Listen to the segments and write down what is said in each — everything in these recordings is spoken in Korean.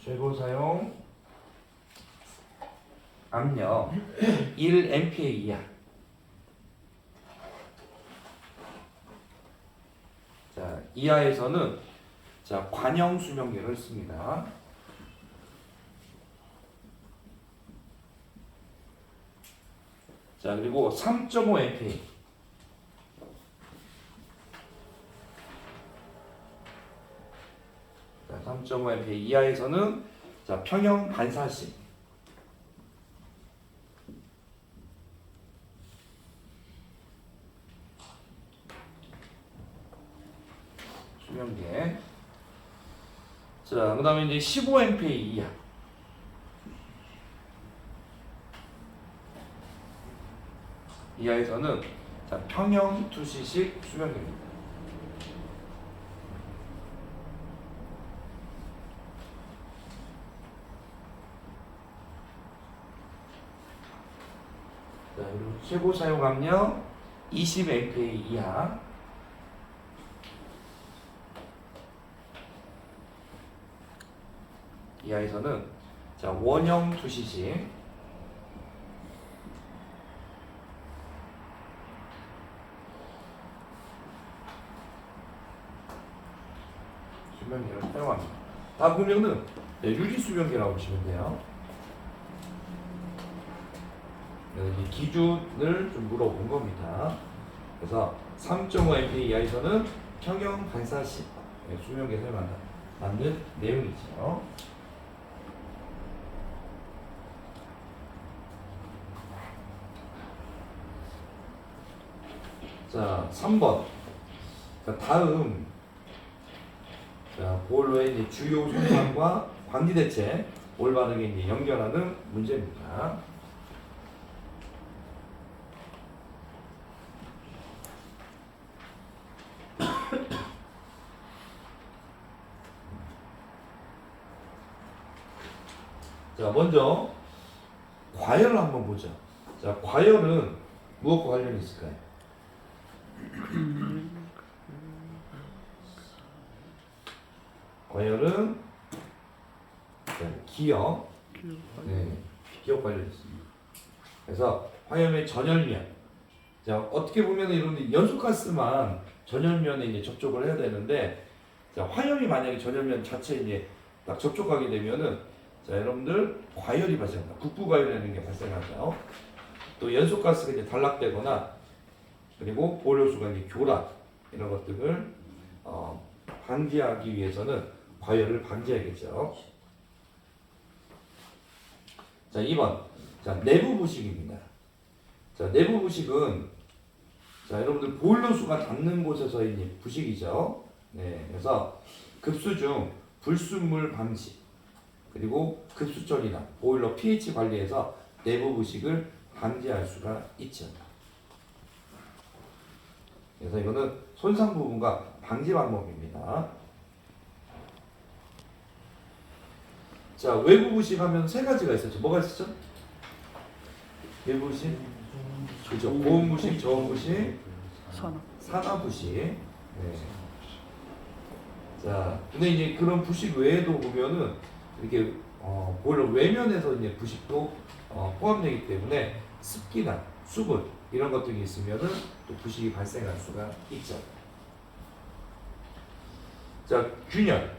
최고 사용 압력 1MPa 이하. 자, 이하에서는 자, 관형 수명계를 씁니다. 자, 그리고 3.5MPa. 자, 3.5MPa 이하에서는 자, 평형 반사식. 수명계. 자, 그 다음에 이제 15MPa 이하. 이하에서는 자, 평형 투시식 수명계입니다. 자, 그리고 최고 사용 압력 20MPa 이하. 이하에서는 자, 원형 투시식. 수명계를 사용합니다. 다 보면은 유리 수명계라고 보시면 돼요. 이 기준을 좀 물어본 겁니다. 그래서 3.5MPa 이하에서는 평형 반사식 수명계 사용한다. 맞는 내용이죠. 자, 3번. 자, 다음 자, 보일러의 이제 주요 손상과 관리 대책 올바르게 이제 연결하는 문제입니다. 자, 먼저 과열을 한번 보죠. 자, 과열은 무엇과 관련이 있을까요? 과열은 기억, 기억 관련이 있습니다. 그래서 화염의 전열면, 자, 어떻게 보면 이런 연소가스만 전열면에 이제 접촉을 해야 되는데, 자, 화염이 만약에 전열면 자체에 이제 딱 접촉하게 되면은, 자, 여러분들 과열이 발생합니다. 국부과열이라는 게 발생하죠. 또 연소가스가 이제 단락되거나, 그리고 보일러수가 이제 교란 이런 것들을 방지하기 위해서는 과열을 방지해야겠죠. 자, 2번. 자, 내부 부식입니다. 자, 내부 부식은 자, 여러분들 보일러수가 닿는 곳에서의 이제 부식이죠. 네, 그래서 급수 중 불순물 방지 그리고 급수 처리나 보일러 pH 관리에서 내부 부식을 방지할 수가 있죠. 그래서 이거는 손상 부분과 방지 방법입니다. 자, 외부 부식 하면 세 가지가 있었죠. 뭐가 있었죠? 외부 부식, 그죠? 고온 부식, 저온 부식, 산화 부식. 네. 자, 근데 이제 그런 부식 외에도 보면은 이렇게 보일러 외면에서 이제 부식도 포함되기 때문에 습기나 수분 이런 것들이 있으면은 또 부식이 발생할 수가 있죠. 자, 균열.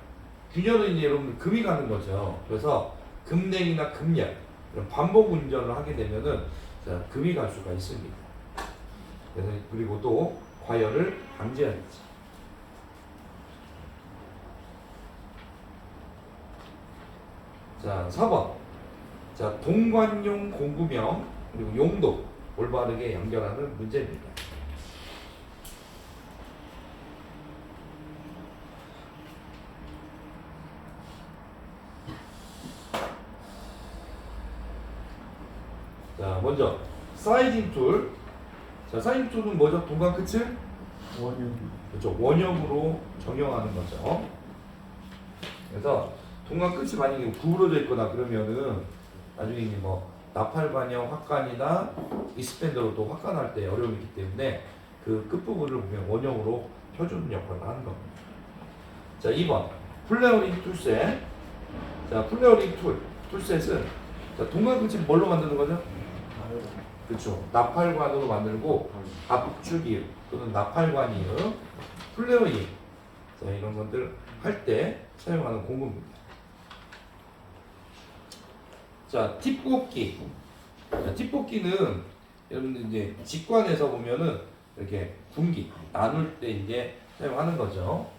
균열은 이제 여러분 금이 가는 거죠. 그래서 금냉이나 금열 이런 반복 운전을 하게 되면은 자, 금이 갈 수가 있습니다. 그래서 그리고 또 과열을 방지해야겠죠. 자, 4번. 자, 동관용 공구명 그리고 용도 올바르게 연결하는 문제입니다. 자, 먼저 사이징 툴. 자, 사이징 툴은 뭐죠? 동관 끝을 원형. 그렇죠. 원형으로 정형하는 거죠. 그래서 동관 끝이 만약에 구부러져 있거나 그러면은 나중에 이제 뭐 나팔관형 확관이나 이스펜더로 또 확관할 때 어려움이 있기 때문에 그 끝부분을 보면 원형으로 펴주는 역할을 하는 겁니다. 자, 2번 플레어링 툴셋. 자, 플레어링 툴셋은 자, 동관 끝을 뭘로 만드는 거죠? 그렇죠. 나팔관으로 만들고 압축이유 또는 나팔관이유, 플레어링 자, 이런 것들 할 때 사용하는 공구입니다. 자, 팁뽑기. 자, 팁뽑기는 여러분들 이제 직관에서 보면은 이렇게 분기 나눌 때 이제 사용하는 거죠.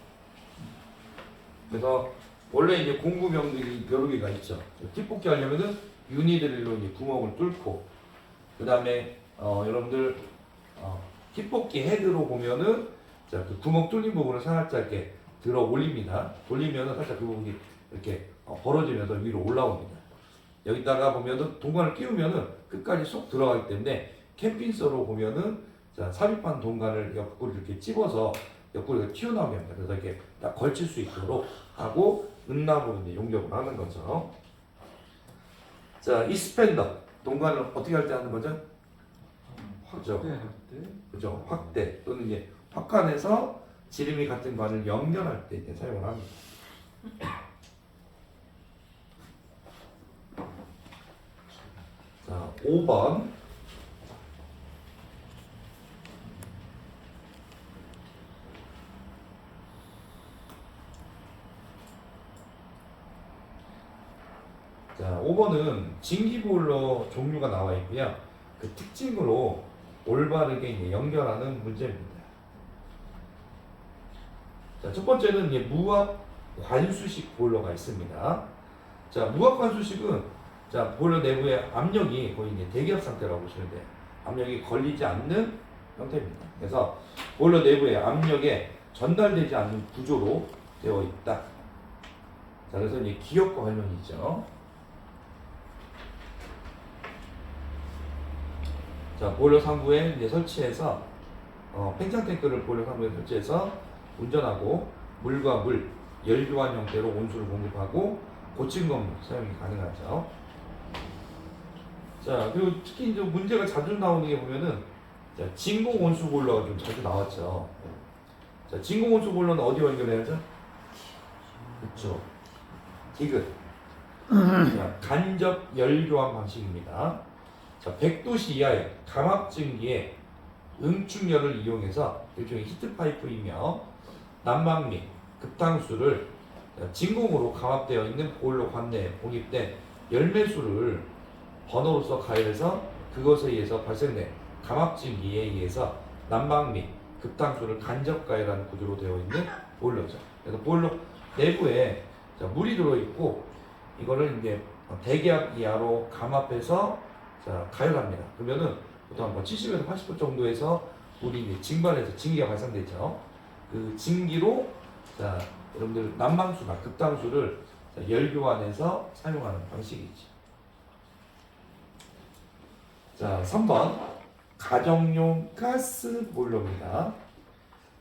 그래서 원래 이제 공구병들이 여러 개가 있죠. 팁뽑기 하려면은 유니드릴로 이제 구멍을 뚫고, 그 다음에 여러분들 팁뽑기 헤드로 보면은 자, 그 구멍 뚫린 부분을 살짝 이렇게 들어 올립니다. 돌리면은 살짝 그 부분이 이렇게 벌어지면서 위로 올라옵니다. 여기다가 보면은 동관을 끼우면은 끝까지 쏙 들어가기 때문에 캠핑서로 보면은 자, 삽입한 동관을 옆구리 이렇게 찝어서 옆구리가 튀어나오게 합니다. 그래서 이렇게 딱 걸칠 수 있도록 하고 은나무로 이제 용접을 하는 거죠. 자, 이스펜더 동관을 어떻게 할 때 하는 거죠? 그죠? 확대 또는 이제 확관해서 지름이 같은 관을 연결할 때 이제 사용을 합니다. 자, 5번. 자, 5번은 진기보일러 종류가 나와 있고요. 그 특징으로 올바르게 이제 연결하는 문제입니다. 자, 첫 번째는 이제 무압 관수식 보일러가 있습니다. 자, 무압 관수식은 자, 보일러 내부의 압력이 거의 이제 대기압 상태라고 보시면 돼요. 압력이 걸리지 않는 형태입니다. 그래서 보일러 내부의 압력에 전달되지 않는 구조로 되어 있다. 자, 그래서 이제 기역과 관련이 있죠. 자, 보일러 상부에 이제 설치해서 팽창 탱크를 보일러 상부에 설치해서 운전하고 물과 물, 열 교환 형태로 온수를 공급하고 고층 건물 사용이 가능하죠. 자, 그리고 특히 이제 문제가 자주 나오는 게 보면은 자, 진공 온수 보일러가 좀 자주 나왔죠. 자, 진공 온수 보일러는 어디 연결해야죠? 그렇죠. 디귿. 자, 간접 열 교환 방식입니다. 자, 100도씨 이하의 감압증기에 응축열을 이용해서 일종의 히트파이프이며 난방 및 급탕수를 진공으로 감압되어 있는 보일러 관내에 공입된 열매수를 번호로서 가열해서 그것에 의해서 발생된 감압증기에 의해서 난방 및 급탕수를 간접 가열하는 구조로 되어 있는 보일러죠. 그래서 보일러 내부에 물이 들어있고 이거를 이제 대기압 이하로 감압해서 자, 가열합니다. 그러면은 보통 한 70에서 80도 정도에서 물이 이제 증발해서 증기가 발생되죠. 그 증기로 자, 여러분들 난방수나 급탕수를 열교환해서 사용하는 방식이죠. 자, 3번 가정용 가스 보일러입니다.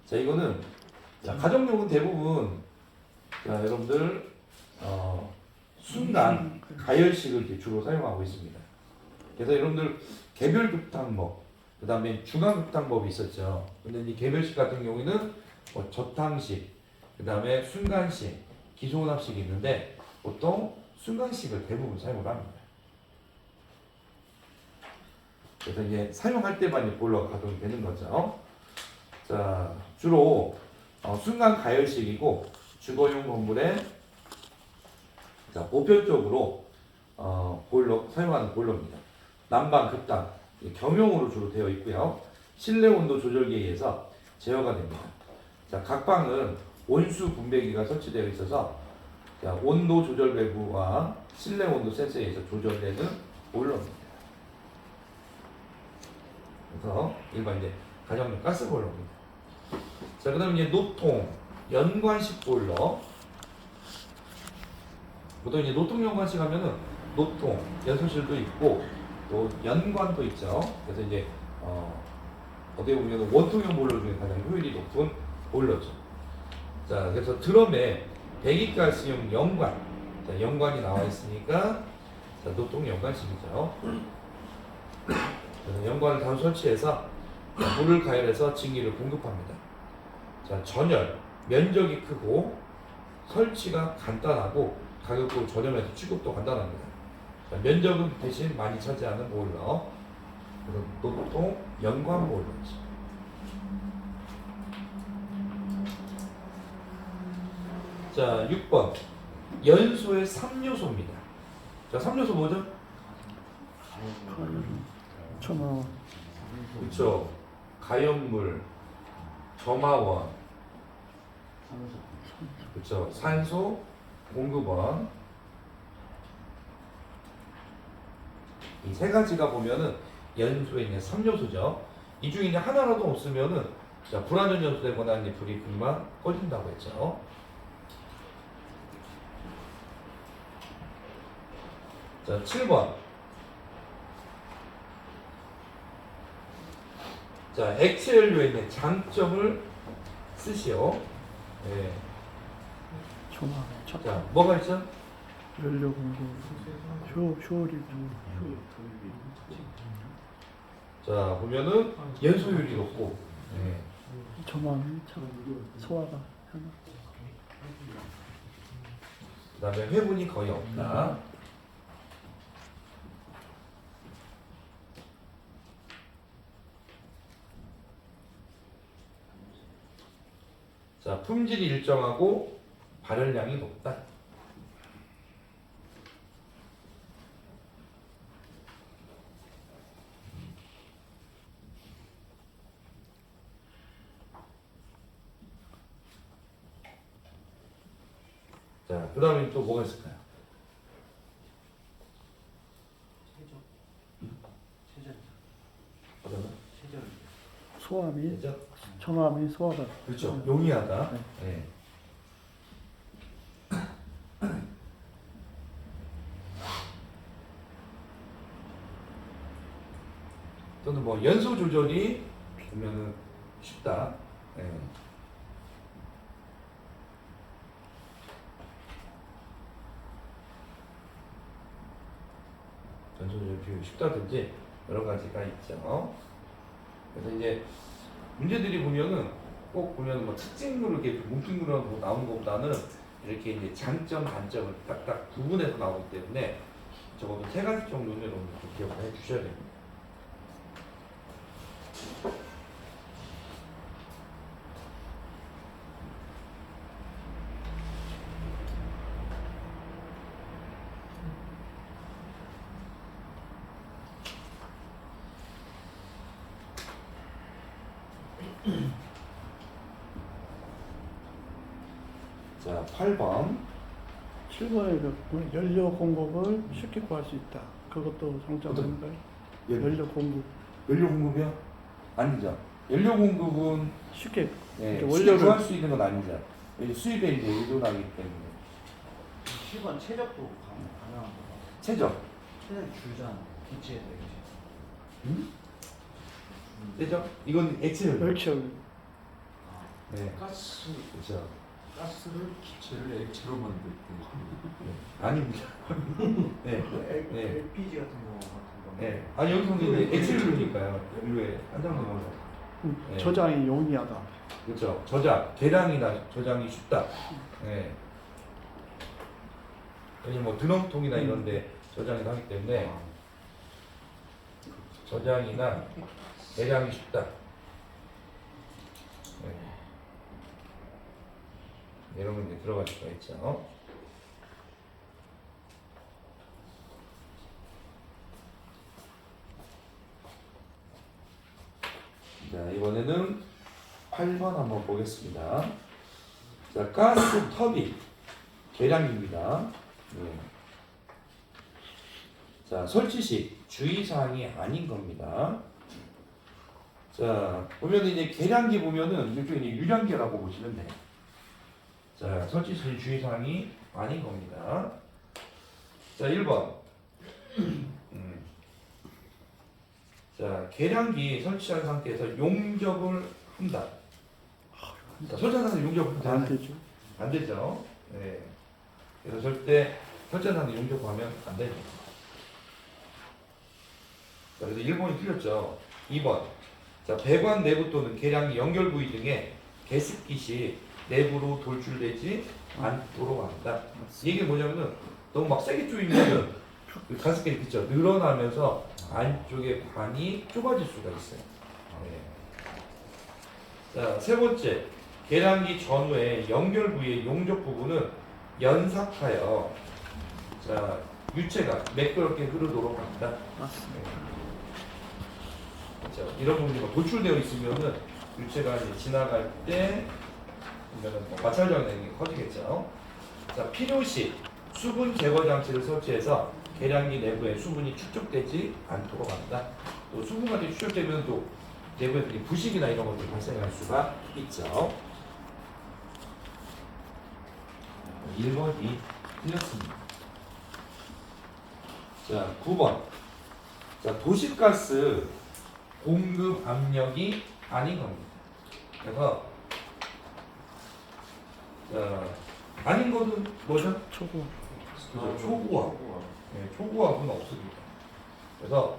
자, 이거는 자, 가정용은 대부분 자, 여러분들 순간 가열식을 이렇게 주로 사용하고 있습니다. 그래서 여러분들 개별 급탕법, 그 다음에 중간 급탕법이 있었죠. 근데 이 개별식 같은 경우에는 저탕식, 그 다음에 순간식, 기소혼합식이 있는데 보통 순간식을 대부분 사용을 합니다. 그래서 이제 사용할 때만 보일러가 가동이 되는 거죠. 자, 주로 순간 가열식이고 주거용 건물에 자, 보편적으로 보일러 사용하는 보일러입니다. 난방, 급탕, 겸용으로 주로 되어 있고요. 실내 온도 조절기에 의해서 제어가 됩니다. 자, 각 방은 온수 분배기가 설치되어 있어서 자, 온도 조절 밸브와 실내 온도 센서에 의해서 조절되는 보일러입니다. 그래서 일반 이제 가정용 가스 보일러입니다. 자, 그다음 이제 노통 연관식 보일러. 보통 이제 노통 연관식 하면은 노통 연소실도 있고 또 연관도 있죠. 그래서 이제 어떻게 보면 원통형 보일러 중에 가장 효율이 높은 보일러죠. 자, 그래서 드럼에 배기가스용 연관, 자, 연관이 나와 있으니까 자, 노통 연관식이죠. 그래서 연관을 다 설치해서 물을 가열해서 증기를 공급합니다. 자, 전열 면적이 크고 설치가 간단하고 가격도 저렴해서 취급도 간단합니다. 자, 면적은 대신 많이 차지하는 보일러. 그래서 보통 연관 보일러죠. 자, 6번 연소의 3요소입니다. 자, 3요소 뭐죠? 천하 그렇죠. 가연물, 점화원, 그렇죠. 산소, 공급원. 이 세 가지가 보면은 연소에 있는 3요소죠. 이 중에 이제 하나라도 없으면은 자, 불완전 연소되거나 이제 불이 금방 꺼진다고 했죠. 자, 7번. 자, 액체 연료에 있는 장점을 쓰시오. 네. 천하 자, 뭐가 있죠? 연료 공급 효율이 자, 보면은 연소율이 높고, 네. 저만 참 소화가 하나 그 다음에 회분이 거의 없다. 자, 품질이 일정하고 발열량이 높다. 자, 그 다음에 또 뭐가 있을까요? 소화비 그죠? 천화비 소화가 그렇죠. 용이하다. 네. 또는 뭐 연소 조절이 보면은 쉽다. 네. 연소 조절 비율이 쉽다든지 여러 가지가 있죠. 그래서 이제 문제들이 보면은 꼭 보면 뭐 특징으로 이렇게 뭉뚱그려 나오는 것보다는 이렇게 이제 장점, 단점을 딱딱 구분해서 나오기 때문에 적어도 세 가지 정도는 여러분들 좀 기억을 해 주셔야 됩니다. 자, 8번. 7번에 그 연료 공급을 쉽게 구할 수 있다. 그것도 장점인가요? 연료 공급 연료 공급이요? 아니죠. 연료 공급은 쉽게 예, 이렇게 쉽게 원료를- 구할 수 있는 건 아니죠. 이 수입에 이제 의존하기 때문에. 7번 최적도 가능한 거. 최저. 최적 줄잖아. 기체에서 이제. 최저? 이건 액체 연료. 액체 네. 가스 그렇죠. 가스를 기체를 액체로 만들 때 아닙니다. 네. 네. LPG 같은 거 같은 거. 네. 아니 여기서는 이제 액체 연료니까요. 연료에 한정된 거죠. 네. 저장이 용이하다. 그렇죠. 저장, 계량이나 저장이 쉽다. 네. 왜냐면 뭐 드럼통이나 이런데 저장이 하기 때문에 저장이나 계량이 쉽다. 네. 이런 건 이제 들어갈 수가 있죠. 자, 이번에는 8번 한번 보겠습니다. 자, 가스 터빈 계량기입니다. 네. 자, 설치 시 주의사항이 아닌 겁니다. 자, 보면 이제 계량기 보면은 이쪽에 이제 유량계라고 보시면 돼요. 자, 설치 시 주의사항이 아닌 겁니다. 자, 1번. 자, 계량기 설치한 상태에서 용접을 한다. 자, 설치한 상태에서 용접을 안 하면 되죠. 안 되죠. 네. 그래서 절대 설치한 상태 용접하면 안 됩니다. 자, 그래서 1번이 틀렸죠. 2번. 자, 배관 내부 또는 계량기 연결 부위 등에 개습기 시 내부로 돌출되지 않도록 한다. 이게 뭐냐면은 너무 막 세게 조이면은 그 가습기 그죠 늘어나면서 안쪽에 관이 좁아질 수가 있어요. 네. 자, 세 번째 계량기 전후의 연결 부위의 용접 부분은 연삭하여 자 유체가 매끄럽게 흐르도록 한다. 맞습니다. 자, 이런 부분이 막 돌출되어 있으면은 유체가 이제 지나갈 때 그러면은 뭐 마찰적인 게 커지겠죠. 자, 필요시 수분 제거 장치를 설치해서 계량기 내부에 수분이 축적되지 않도록 한다. 또 수분 같은 축적되면 또 내부에 부식이나 이런 것들이 발생할 수가 있죠. 1번이 틀렸습니다. 자, 9번. 자, 도시가스 공급 압력이 아닌 겁니다. 그래서 자, 아닌 것은 뭐죠? 초고. 그죠? 초고압. 네, 초고압은 없습니다. 그래서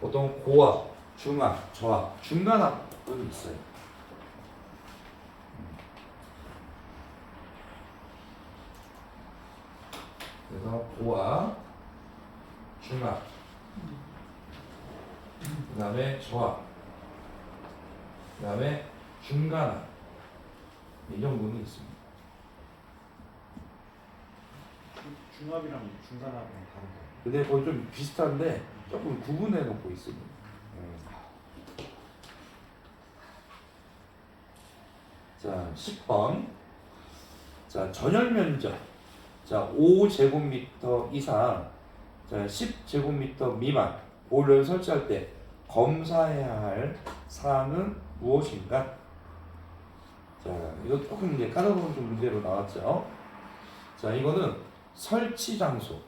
보통 고압, 중압, 저압, 중간압은 있어요. 그래서 고압, 중압, 그 다음에 저압, 그 다음에 중간압 이 정도는 있습니다. 중압이랑 중간압이랑 다른데. 근데 거의 좀 비슷한데 조금 구분해 놓고 있습니다. 자, 10번. 자, 전열 면적. 자, 5제곱미터 이상, 자, 10제곱미터 미만 보일러를 설치할 때 검사해야 할 사항은 무엇인가? 자, 이거 조금 이제 까다로운 좀 문제로 나왔죠. 자, 이거는 설치 장소.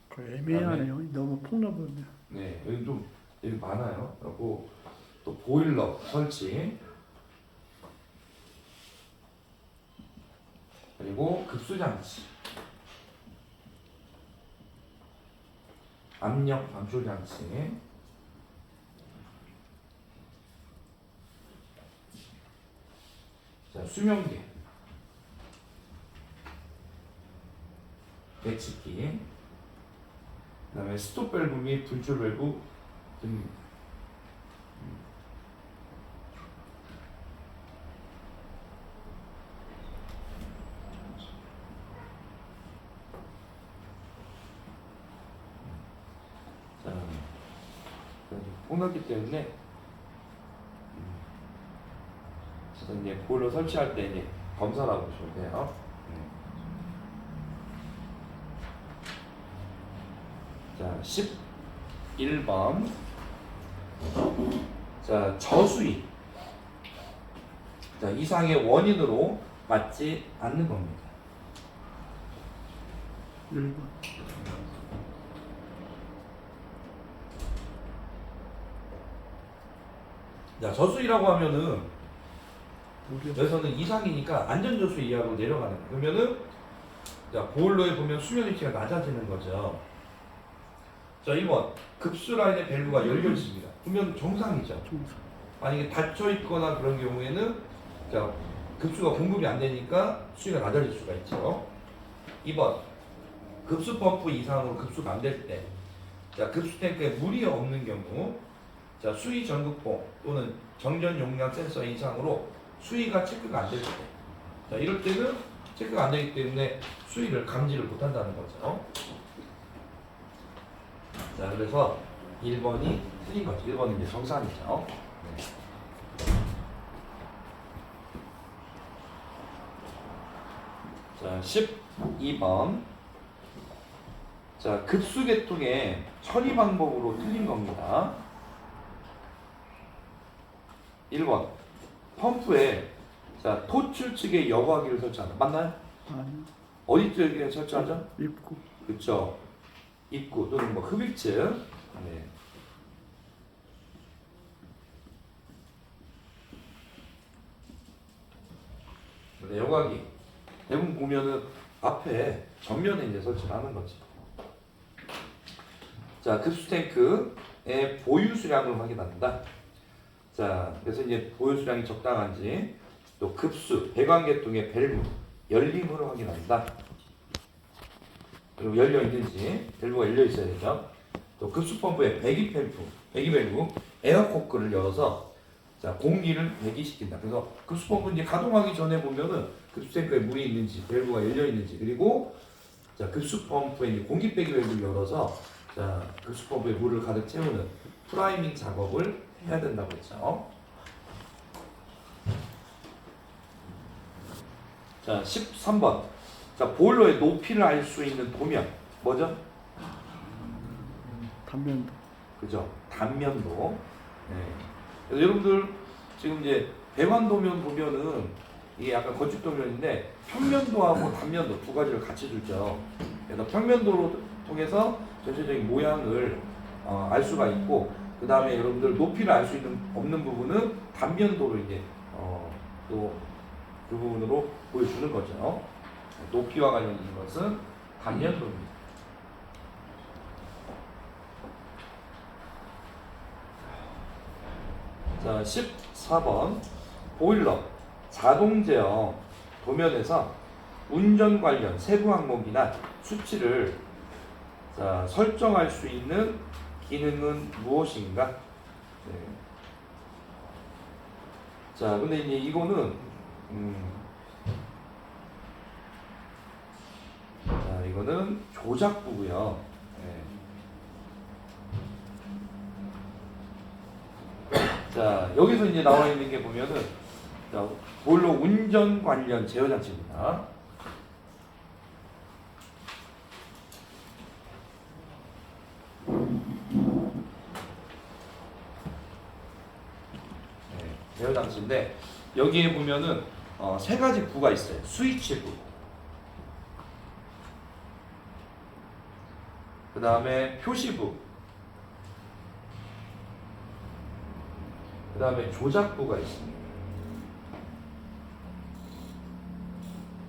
그 애매하네요. 너무 폭넓으면. 네, 여기 좀 여기 많아요. 그리고 또 보일러 설치, 그리고 급수 장치, 압력 방출 장치, 자 수명계, 배치기, 그다음에 스톱 밸브 및 분출 밸브 등. 자, 폭넓기 때문에 그래서 이제 보일러 설치할 때 이제 검사라고 보시면 돼요. 자, 11번. 자, 저수위. 자, 이상의 원인으로 맞지 않는 겁니다. 1번. 자, 저수위라고 하면은 무려. 여기서는 이상이니까 안전저수 이하로 내려가는 거예요. 그러면은 자, 보일러에 보면 수면 위치가 낮아지는 거죠. 자, 1번. 급수 라인의 밸브가 열려 있습니다. 그러면 정상이죠. 중상. 만약에 닫혀 있거나 그런 경우에는 자, 급수가 공급이 안 되니까 수위가 낮아질 수가 있죠. 2번. 급수 펌프 이상으로 급수가 안 될 때. 자, 급수 탱크에 물이 없는 경우. 자, 수위 전극봉 또는 정전 용량 센서 이상으로 수위가 체크가 안 될 때. 자, 이럴 때는 체크가 안 되기 때문에 수위를 감지를 못 한다는 거죠. 자, 그래서 1번이 틀린 거죠. 1번은 이제 정상이죠. 자, 12번. 자, 급수 계통의 처리 방법으로 틀린 겁니다. 1번. 펌프에 자, 토출 측에 여과기를 설치한다. 맞나요? 아니요. 어디 쪽에 설치하죠? 입구. 그렇죠. 입구 또는 뭐 흡입측. 네. 근데 여과기 대부분 보면은 앞에 전면에 이제 설치를 하는 거지. 자, 급수 탱크의 보유 수량을 확인한다. 자, 그래서 이제 보유 수량이 적당한지, 또 급수, 배관계통의 밸브 열림을 확인한다. 그리고 열려 있는지, 밸브가 열려 있어야 되죠. 또 급수 펌프의 배기 밸브, 에어 코크를 열어서 자, 공기를 배기시킨다. 그래서 급수 펌프 이제 가동하기 전에 보면은 급수 탱크에 물이 있는지, 밸브가 열려 있는지, 그리고 자, 급수 펌프의 이제 공기 배기 밸브를 열어서 자, 급수 펌프에 물을 가득 채우는 프라이밍 작업을 해야 된다고 했죠. 자, 13번. 자, 보일러의 높이를 알 수 있는 도면. 뭐죠? 단면도. 그죠? 단면도. 네. 그래서 여러분들 지금 이제 배관 도면 보면은 이게 약간 건축 도면인데 평면도하고 단면도 두 가지를 같이 주죠. 그래서 평면도로 통해서 전체적인 모양을 알 수가 있고, 그 다음에 여러분들 높이를 알 수 있는 없는 부분은 단면도로 이제 또 그 부분으로 보여주는 거죠. 높이와 관련 있는 것은 단면도입니다. 자, 14번. 보일러 자동 제어 도면에서 운전 관련 세부 항목이나 수치를 자, 설정할 수 있는 기능은 무엇인가? 네. 자, 근데 이제 이거는 자, 이거는 조작부고요. 네. 자, 여기서 이제 나와 있는 게 보면은 자, 보일러 운전 관련 제어 장치입니다. 네, 제어 장치인데 여기에 보면은 세 가지 부가 있어요. 스위치부, 그 다음에 표시부, 그 다음에 조작부가 있습니다.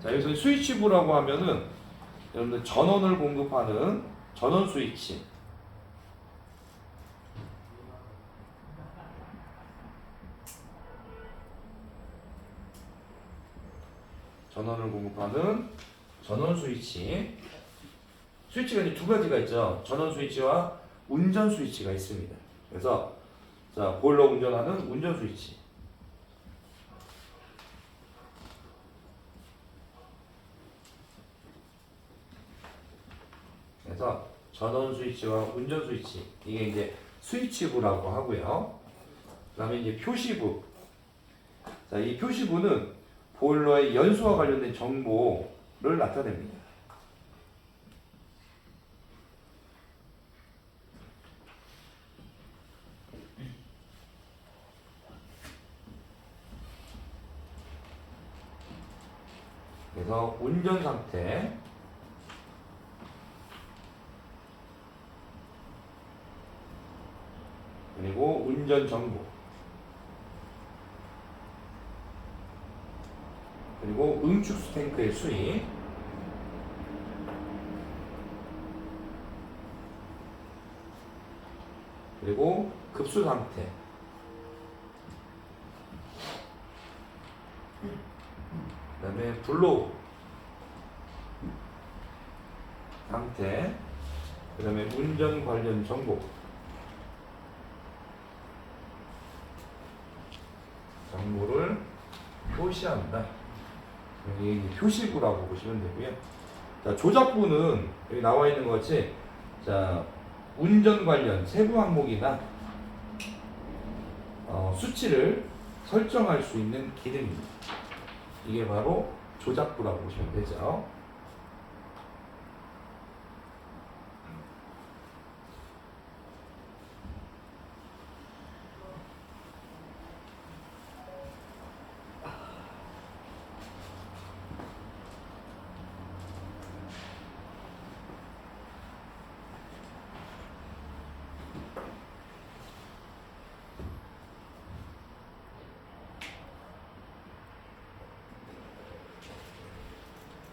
자, 여기서 스위치부라고 하면은 여러분들 전원을 공급하는 전원 스위치, 전원을 공급하는 전원 스위치. 스위치가 이제 두 가지가 있죠. 전원 스위치와 운전 스위치가 있습니다. 그래서 자, 보일러 운전하는 운전 스위치. 그래서 전원 스위치와 운전 스위치, 이게 이제 스위치부라고 하고요. 그다음에 이제 표시부. 자, 이 표시부는 보일러의 연수와 관련된 정보를 나타냅니다. 그래서 운전 상태, 그리고 운전 정보, 그리고 응축수 탱크의 수위, 그리고 급수 상태, 그 다음에 블로우 상태, 그 다음에 운전 관련 정보, 정보를 표시한다. 여기 표시부라고 보시면 되고요. 자, 조작부는 여기 나와 있는 것 같이 자, 운전 관련 세부 항목이나 수치를 설정할 수 있는 기능입니다. 이게 바로 조작부라고 보시면 되죠.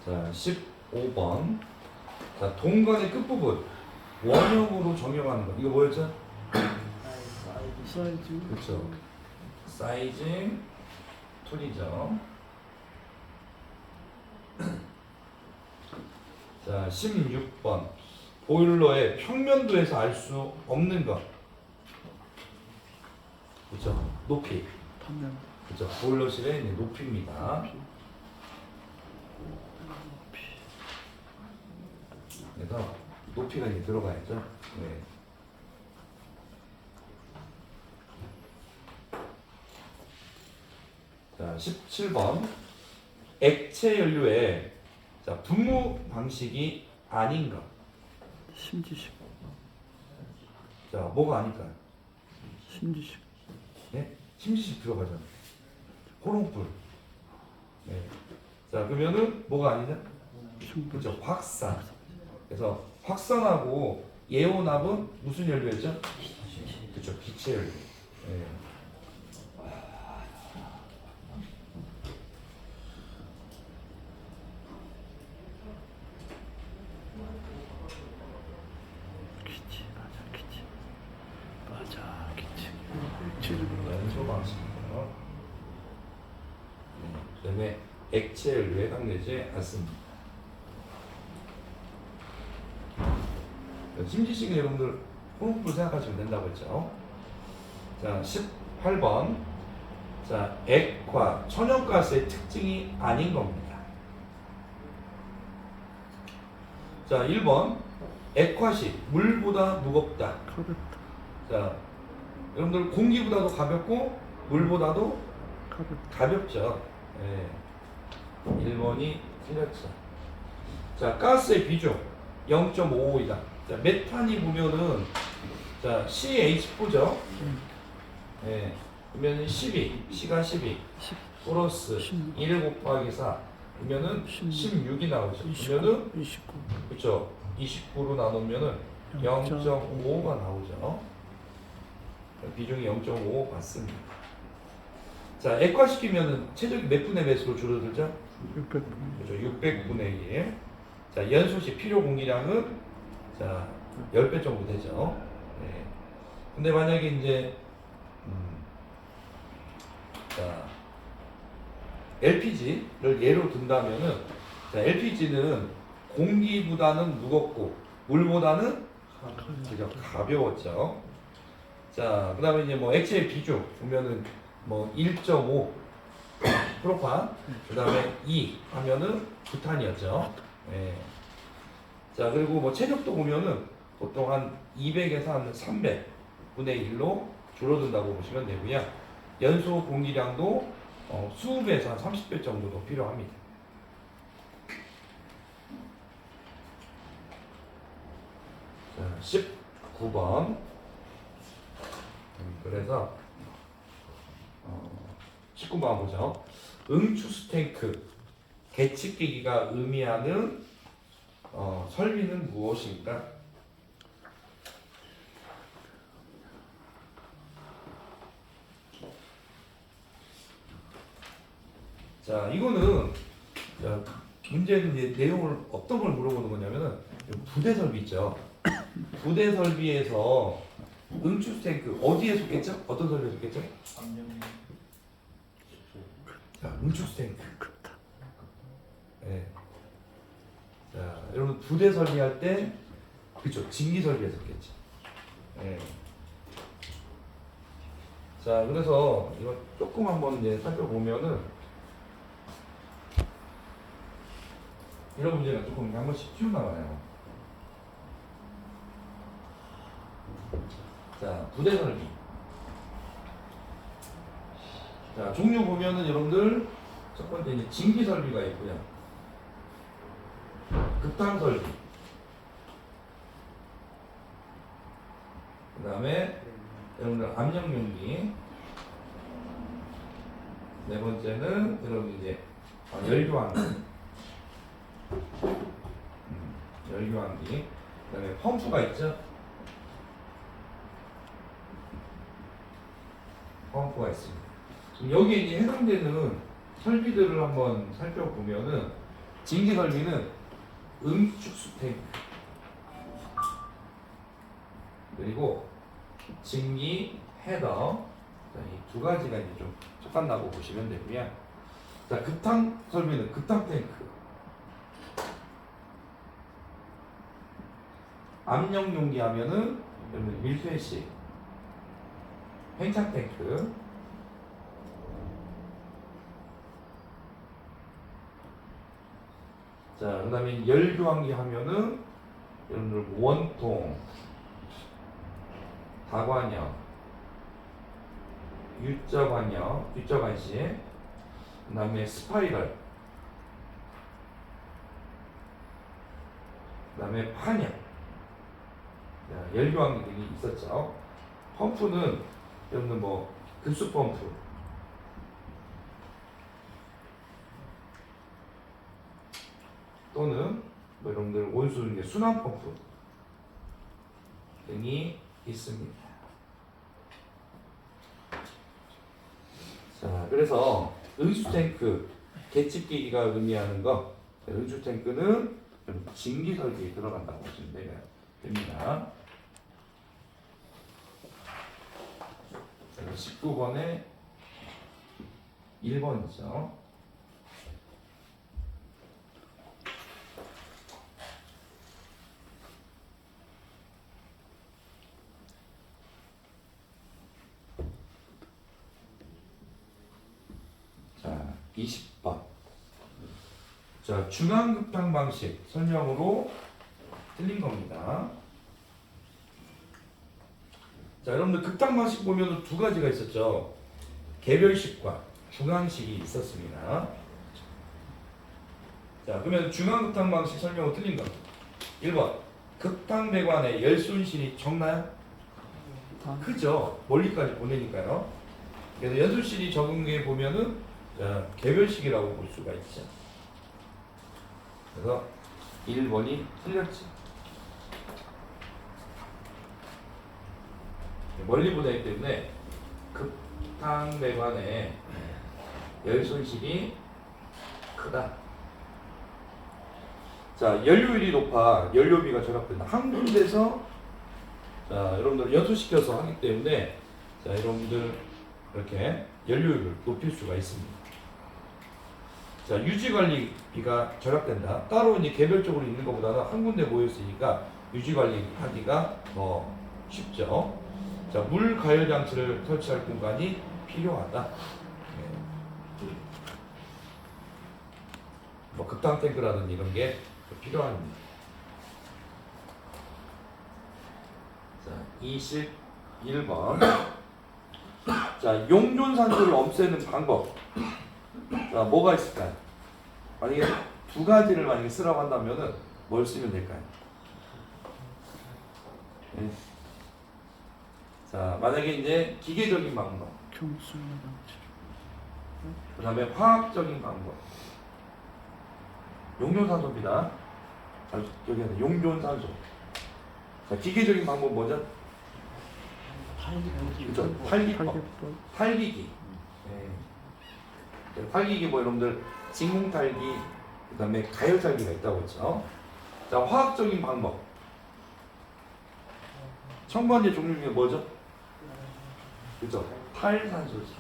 자, 5번. 자, 동관의 끝부분 원형으로 정형하는 거. 이거 뭐였죠? 사이즈. 그렇죠. 사이징 툴이죠. 자, 16번. 보일러의 평면도에서 알 수 없는 것. 그렇죠. 높이. 단면. 그렇죠. 보일러실의 이제 높이입니다. 그래서 높이가 이제 들어가야죠. 네. 자, 17번. 액체 연료의 자, 분무 방식이 아닌 것. 심지식. 자, 뭐가 아닐까요? 심지식. 네? 심지식 들어가잖아요. 호롱불. 네. 자, 그러면은 뭐가 아니냐? 그렇죠. 확산. 그래서 확산하고 예온압은 무슨 연료였죠? 그렇죠. 기체 연료. 네. 기치. 맞아. 기치. 맞아. 기치. 기치를 연소 방식이고요. 그다음에 액체 연료에 해당되지 않습니다. 심지식은 여러분들 호흡을 생각하시면 된다고 했죠. 자, 18번. 자, 액화, 천연가스의 특징이 아닌 겁니다. 자, 1번. 액화시, 물보다 무겁다. 가볍다. 자, 여러분들 공기보다도 가볍고 물보다도 가볍다. 가볍죠. 예. 1번이 틀렸죠. 자, 가스의 비중 0.55이다. 자, 메탄이 보면은 자, CH4죠. 예. 그러면 12, C가 12 10. 플러스 16. 1 곱하기 4 그러면은 16이 나오죠. 그러면은 29. 그렇죠. 29로 나누면은 0.5가 나오죠. 비중이 0.5 맞습니다. 자, 액화시키면은 체적이 몇 분의 몇으로 줄어들죠? 600분. 그렇죠. 600분의 1. 자, 연소시 필요 공기량은 자, 10배 정도 되죠. 네. 근데 만약에 이제 자, LPG를 예로 든다면은 자, LPG는 공기보다는 무겁고 물보다는 그죠, 가벼웠죠. 자, 그다음에 이제 뭐 액체의 비중 보면은 뭐 1.5 프로판, 그다음에 2 하면은 부탄이었죠. 예. 자, 그리고 뭐 체력도 보면은 보통 한 200에서 한 300분의 1로 줄어든다고 보시면 되고요. 연소 공기량도 20배에서 한 30배 정도 더 필요합니다. 자, 19번. 그래서 19번 보죠. 응추수 탱크 계측기기가 의미하는 설비는 무엇인가? 자, 이거는 자, 문제는 이제 내용을 어떤 걸 물어보는 거냐면은 부대 설비 있죠. 부대 설비에서 응추수 탱크 어디에 속겠죠? 어떤 설비에 속겠죠? 자, 응추수 탱크. 급다. 예. 자, 여러분 부대 설비할 때 그쵸, 진기 설비에 속겠죠. 예. 자, 그래서 이거 조금 한번 이제 살펴보면은 이런 문제가 조금 한 번씩 튀어나와요. 자, 부대 설비. 자, 종류 보면은 여러분들 첫 번째 이제 진기 설비가 있고요. 급탄 설비. 그 다음에 여러분들 압력용기. 네 번째는 여러분 이제 열교환기. 열교환기. 그 다음에 펌프가 있죠. 펌프가 있습니다. 그럼 여기에 이제 해당되는 설비들을 한번 살펴보면은 진기 설비는 응축수 탱크, 그리고 증기 헤더. 이 두 가지가 이제 좀 척간다고 보시면 되고요. 자, 급탕 설비는 급탕 탱크, 압력 용기 하면은 여러분 밀폐식 팽창 탱크, 자, 그다음에 열교환기 하면은 여러분들 원통, 다관역, U자관역, U자관식, 그다음에 스파이럴, 그다음에 판역, 열교환기 등이 있었죠. 펌프는 여러분들 뭐 급수 펌프, 또는 뭐 여러분들 온수 순환 펌프 등이 있습니다. 자, 그래서 응수 탱크 계측기기가 의미하는 거, 응수 탱크는 증기 설비에 들어간다고 보시면 됩니다. 19번에 1번이죠. 자, 20번. 자, 중앙급탕 방식 설명으로 틀린 겁니다. 자, 여러분들 급탕 방식 보면 두 가지가 있었죠. 개별식과 중앙식이 있었습니다. 자, 그러면 중앙급탕 방식 설명으로 틀린 거. 1번. 급탕 배관의 열 손실이 적나요? 크죠. 멀리까지 보내니까요. 그래서 연소실이 적은 게 보면은 자, 개별식이라고 볼 수가 있죠. 그래서 1번이 틀렸지. 멀리 보내기 때문에 급탕 배관의 열 손실이 크다. 자, 연료율이 높아 연료비가 절약된다. 한 군데서 자, 여러분들 연소시켜서 하기 때문에 자, 여러분들 이렇게 연료율을 높일 수가 있습니다. 자, 유지관리비가 절약된다. 따로 이제 개별적으로 있는 것보다는 한 군데 모여 있으니까 유지관리하기가 더 쉽죠. 자, 물 가열 장치를 설치할 공간이 필요하다. 뭐 급탕 탱크라든지 이런 게 필요합니다. 자, 21번. 자, 용존산소를 없애는 방법. 자, 뭐가 있을까요? 만약에 두 가지를 만약에 쓰라고 한다면은 뭘 쓰면 될까요? 네. 자, 만약에 이제 기계적인 방법, 경수나 방치. 그 다음에 화학적인 방법. 용존산소입니다. 자, 여기 하나 용존산소. 자, 기계적인 방법 뭐죠? 그렇죠. 탈기법. 탈기법. 탈기기. 네. 탈기기 뭐 여러분들 진공탈기, 그 다음에 가열탈기가 있다고 했죠. 자, 화학적인 방법. 첨가제 종류 중에 뭐죠? 그렇죠. 탈산소지.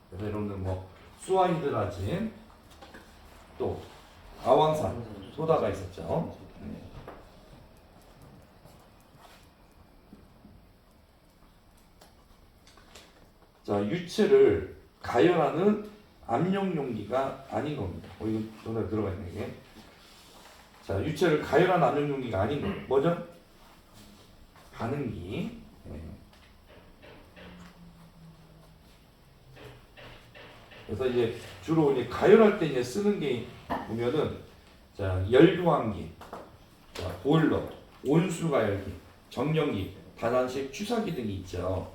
그래서 여러분들 뭐 수아히드라진, 또 아황산, 소다가 있었죠. 네. 자, 유체를 가열하는 압력 용기가 아닌 겁니다. 이거 전에 들어가 있는 게. 자, 유체를 가열하는 압력 용기가 아닌 거. 뭐죠? 반응기. 네. 그래서 이제 주로 이제 가열할 때 이제 쓰는 게 보면은 자, 열교환기, 자, 보일러, 온수 가열기, 정령기, 다단식 취사기 등이 있죠.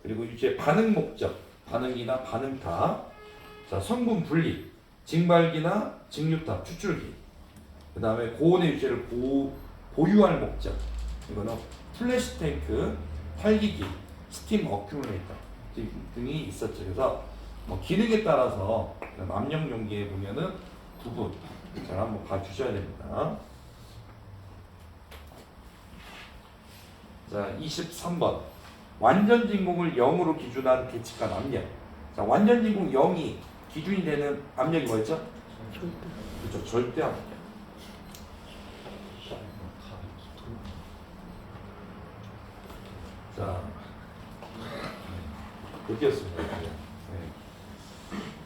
그리고 이제 반응 목적, 반응기나 반응탑, 자, 성분 분리, 증발기나 증류탑, 추출기, 그 다음에 고온의 유체를 보유할 목적, 이거는 플래시 탱크, 탈기기, 스팀 어큐뮬레이터 등이 있었죠. 그래서 뭐 기능에 따라서 압력 용기에 보면은 구분 잘 한번 봐주셔야 됩니다. 자, 23번. 완전 진공을 0으로 기준한 계측한 압력. 자, 완전 진공 0이 기준이 되는 압력이 뭐였죠? 절대. 그렇죠. 절대 압력. 자, 그렇겠습니다. 네.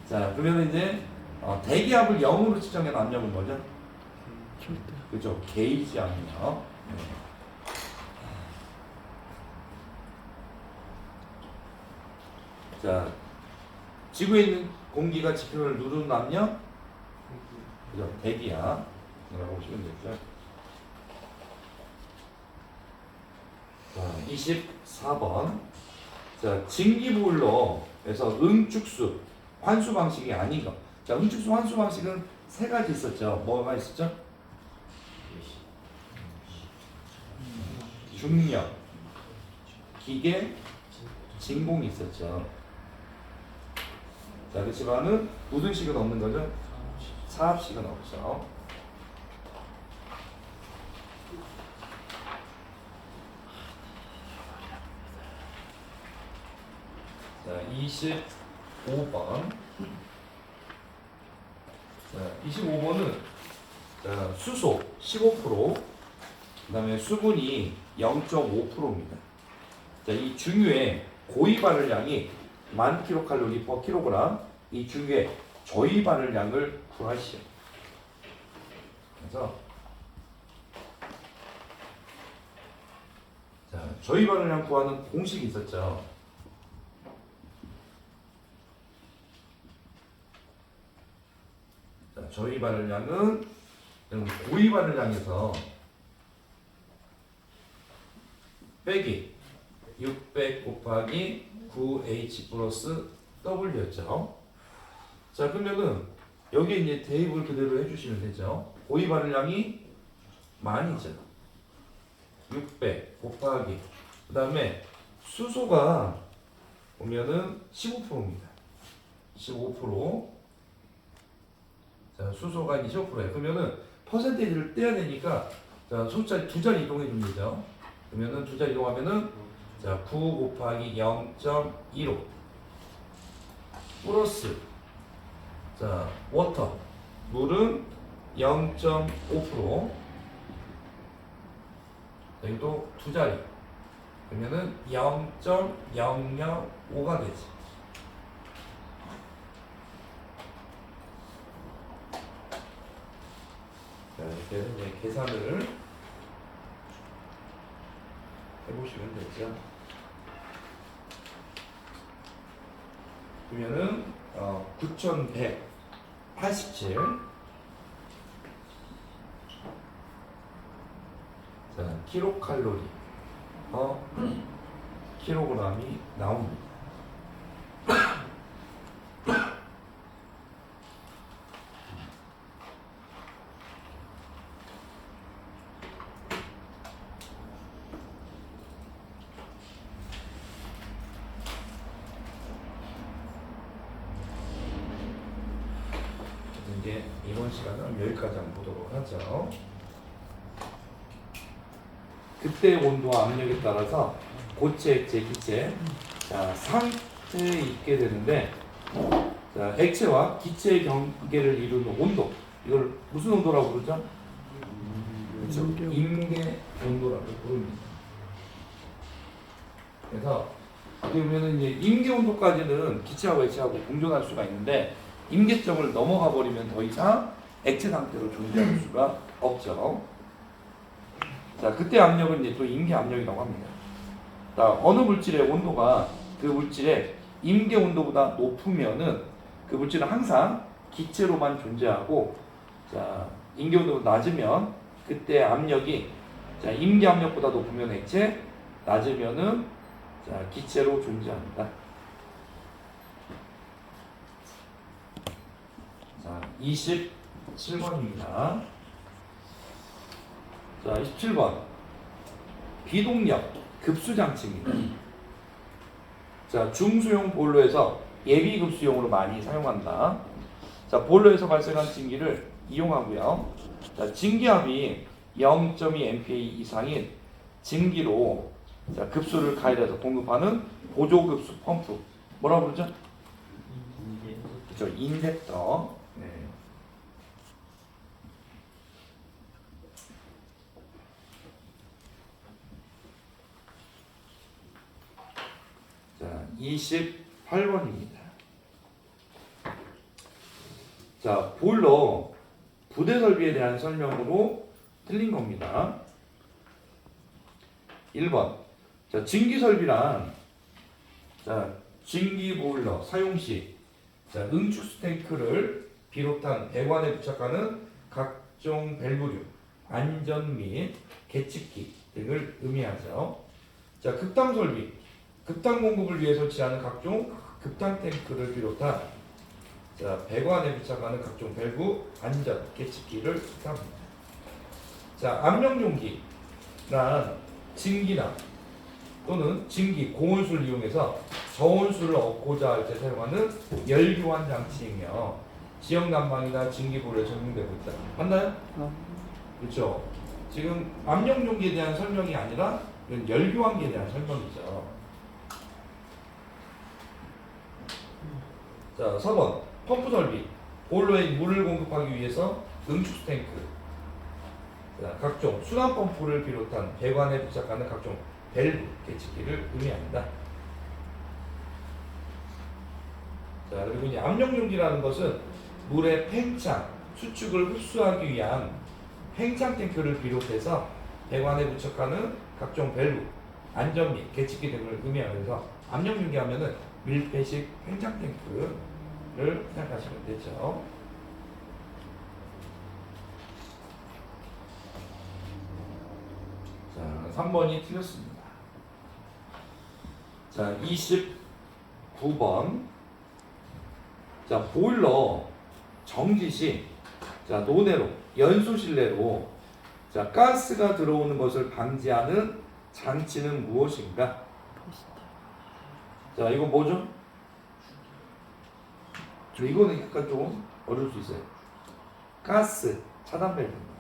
자, 그러면 이제 대기압을 0으로 측정한 압력은 뭐죠? 절대. 그죠? 게이지 압력. 네. 자, 지구에 있는 공기가 지표를 누르는 압력, 그죠? 대기압. 라고 보시면 되죠. 자, 24번. 자, 증기보일러에서 응축수, 환수 방식이 아닌 것. 자, 응축수, 환수 방식은 세 가지 있었죠. 뭐가 있었죠? 중력, 기계, 진공이 있었죠. 자, 그렇지만은 무슨 식은 없는 거죠? 사압식은 없죠. 자, 25번. 자, 25번은 자, 수소 15%, 그 다음에 수분이 0.5%입니다. 자, 이 중유의 고위 발열량이 1000kcal per kg, 이 중유의 저위 발열량을 구하시오. 그래서 자, 저위 발열량 구하는 공식이 있었죠. 자, 저위 발열량은 고위 발열량에서 빼기 600 곱하기 9H 플러스 W였죠. 자, 그러면은 여기에 이제 대입을 그대로 해주시면 되죠. 고위 발열량이 1000이죠. 600 곱하기, 그 다음에 수소가 보면은 15%입니다. 15%. 자, 수소가 25%예요. 그러면은 퍼센테이지를 떼야 되니까 자, 숫자 두 자리 이동해 주면 되죠. 그러면은 두 자리 이동하면은 자, 9 곱하기 0.15 플러스 자, 워터 물은 0.5%. 여기도 두 자리 그러면은 0.005가 되지. 자, 이렇게 이제 계산을 해보시면 되죠. 그러면은 9187. 자, 킬로칼로리 킬로그램이 나옵니다. 이제 이번 시간은 여기까지 한번 보도록 하죠. 그때 온도와 압력에 따라서 고체, 액체, 기체 자, 상태에 있게 되는데 자, 액체와 기체의 경계를 이루는 온도 이걸 무슨 온도라고 부르죠? 그렇죠. 임계 온도라고 부릅니다. 그래서 어떻게 보면 이제 임계 온도까지는 기체하고 액체하고 공존할 수가 있는데 임계점을 넘어가 버리면 더 이상 액체 상태로 존재할 수가 없죠. 자, 그때 압력은 이제 또 임계 압력이라고 합니다. 자, 어느 물질의 온도가 그 물질의 임계 온도보다 높으면은 그 물질은 항상 기체로만 존재하고, 자, 임계 온도가 낮으면 그때 압력이 자, 임계 압력보다 높으면 액체, 낮으면은 자, 기체로 존재합니다. 자, 27번입니다. 자, 27번. 비동력 급수장치입니다. 자, 중소형 보일러에서 예비 급수용으로 많이 사용한다. 자, 보일러에서 발생한 증기를 이용하고요. 자, 증기압이 0.2 MPa 이상인 증기로 자, 급수를 가열해서 공급하는 보조급수 펌프. 뭐라고 그러죠? 그렇죠. 인젝터. 네. 자, 28번입니다. 자, 보일러 부대 설비에 대한 설명으로 틀린 겁니다. 1번. 자, 증기 설비란 자, 증기 보일러 사용 시 자, 응축수 탱크를 비롯한 배관에 부착하는 각종 밸브류, 안전 및 계측기 등을 의미하죠. 자, 급당 설비, 급당 공급을 위해 설치하는 각종 급당 탱크를 비롯한 자, 배관에 부착하는 각종 밸브, 안전, 계측기를 뜻합니다. 자, 압력용기란 증기나 또는 증기, 고온수를 이용해서 저온수를 얻고자 할 때 사용하는 열교환 장치이며 지역 난방이나 증기 보일러에 적용되고 있다. 맞나요? 그렇죠. 지금 압력용기에 대한 설명이 아니라 이건 열교환기에 대한 설명이죠. 자, 4번 펌프 설비, 보일러에 물을 공급하기 위해서 응축수 탱크, 자, 각종 순환 펌프를 비롯한 배관에 부착하는 각종 밸브, 계측기를 의미합니다. 자, 그리고 이제 압력용기라는 것은 물의 팽창, 수축을 흡수하기 위한 팽창 탱크를 비롯해서 배관에 부착하는 각종 밸브, 안전 및 계측기 등을 의미하면서 압력용기 하면은 밀폐식 팽창 탱크를 생각하시면 되죠. 자, 3번이 틀렸습니다. 자, 29번. 자, 보일러 정지 시 자, 노내로 연소 실내로 자, 가스가 들어오는 것을 방지하는 장치는 무엇인가? 자, 이거 뭐죠? 이거는 약간 좀 어려울 수 있어요. 가스 차단 밸브입니다.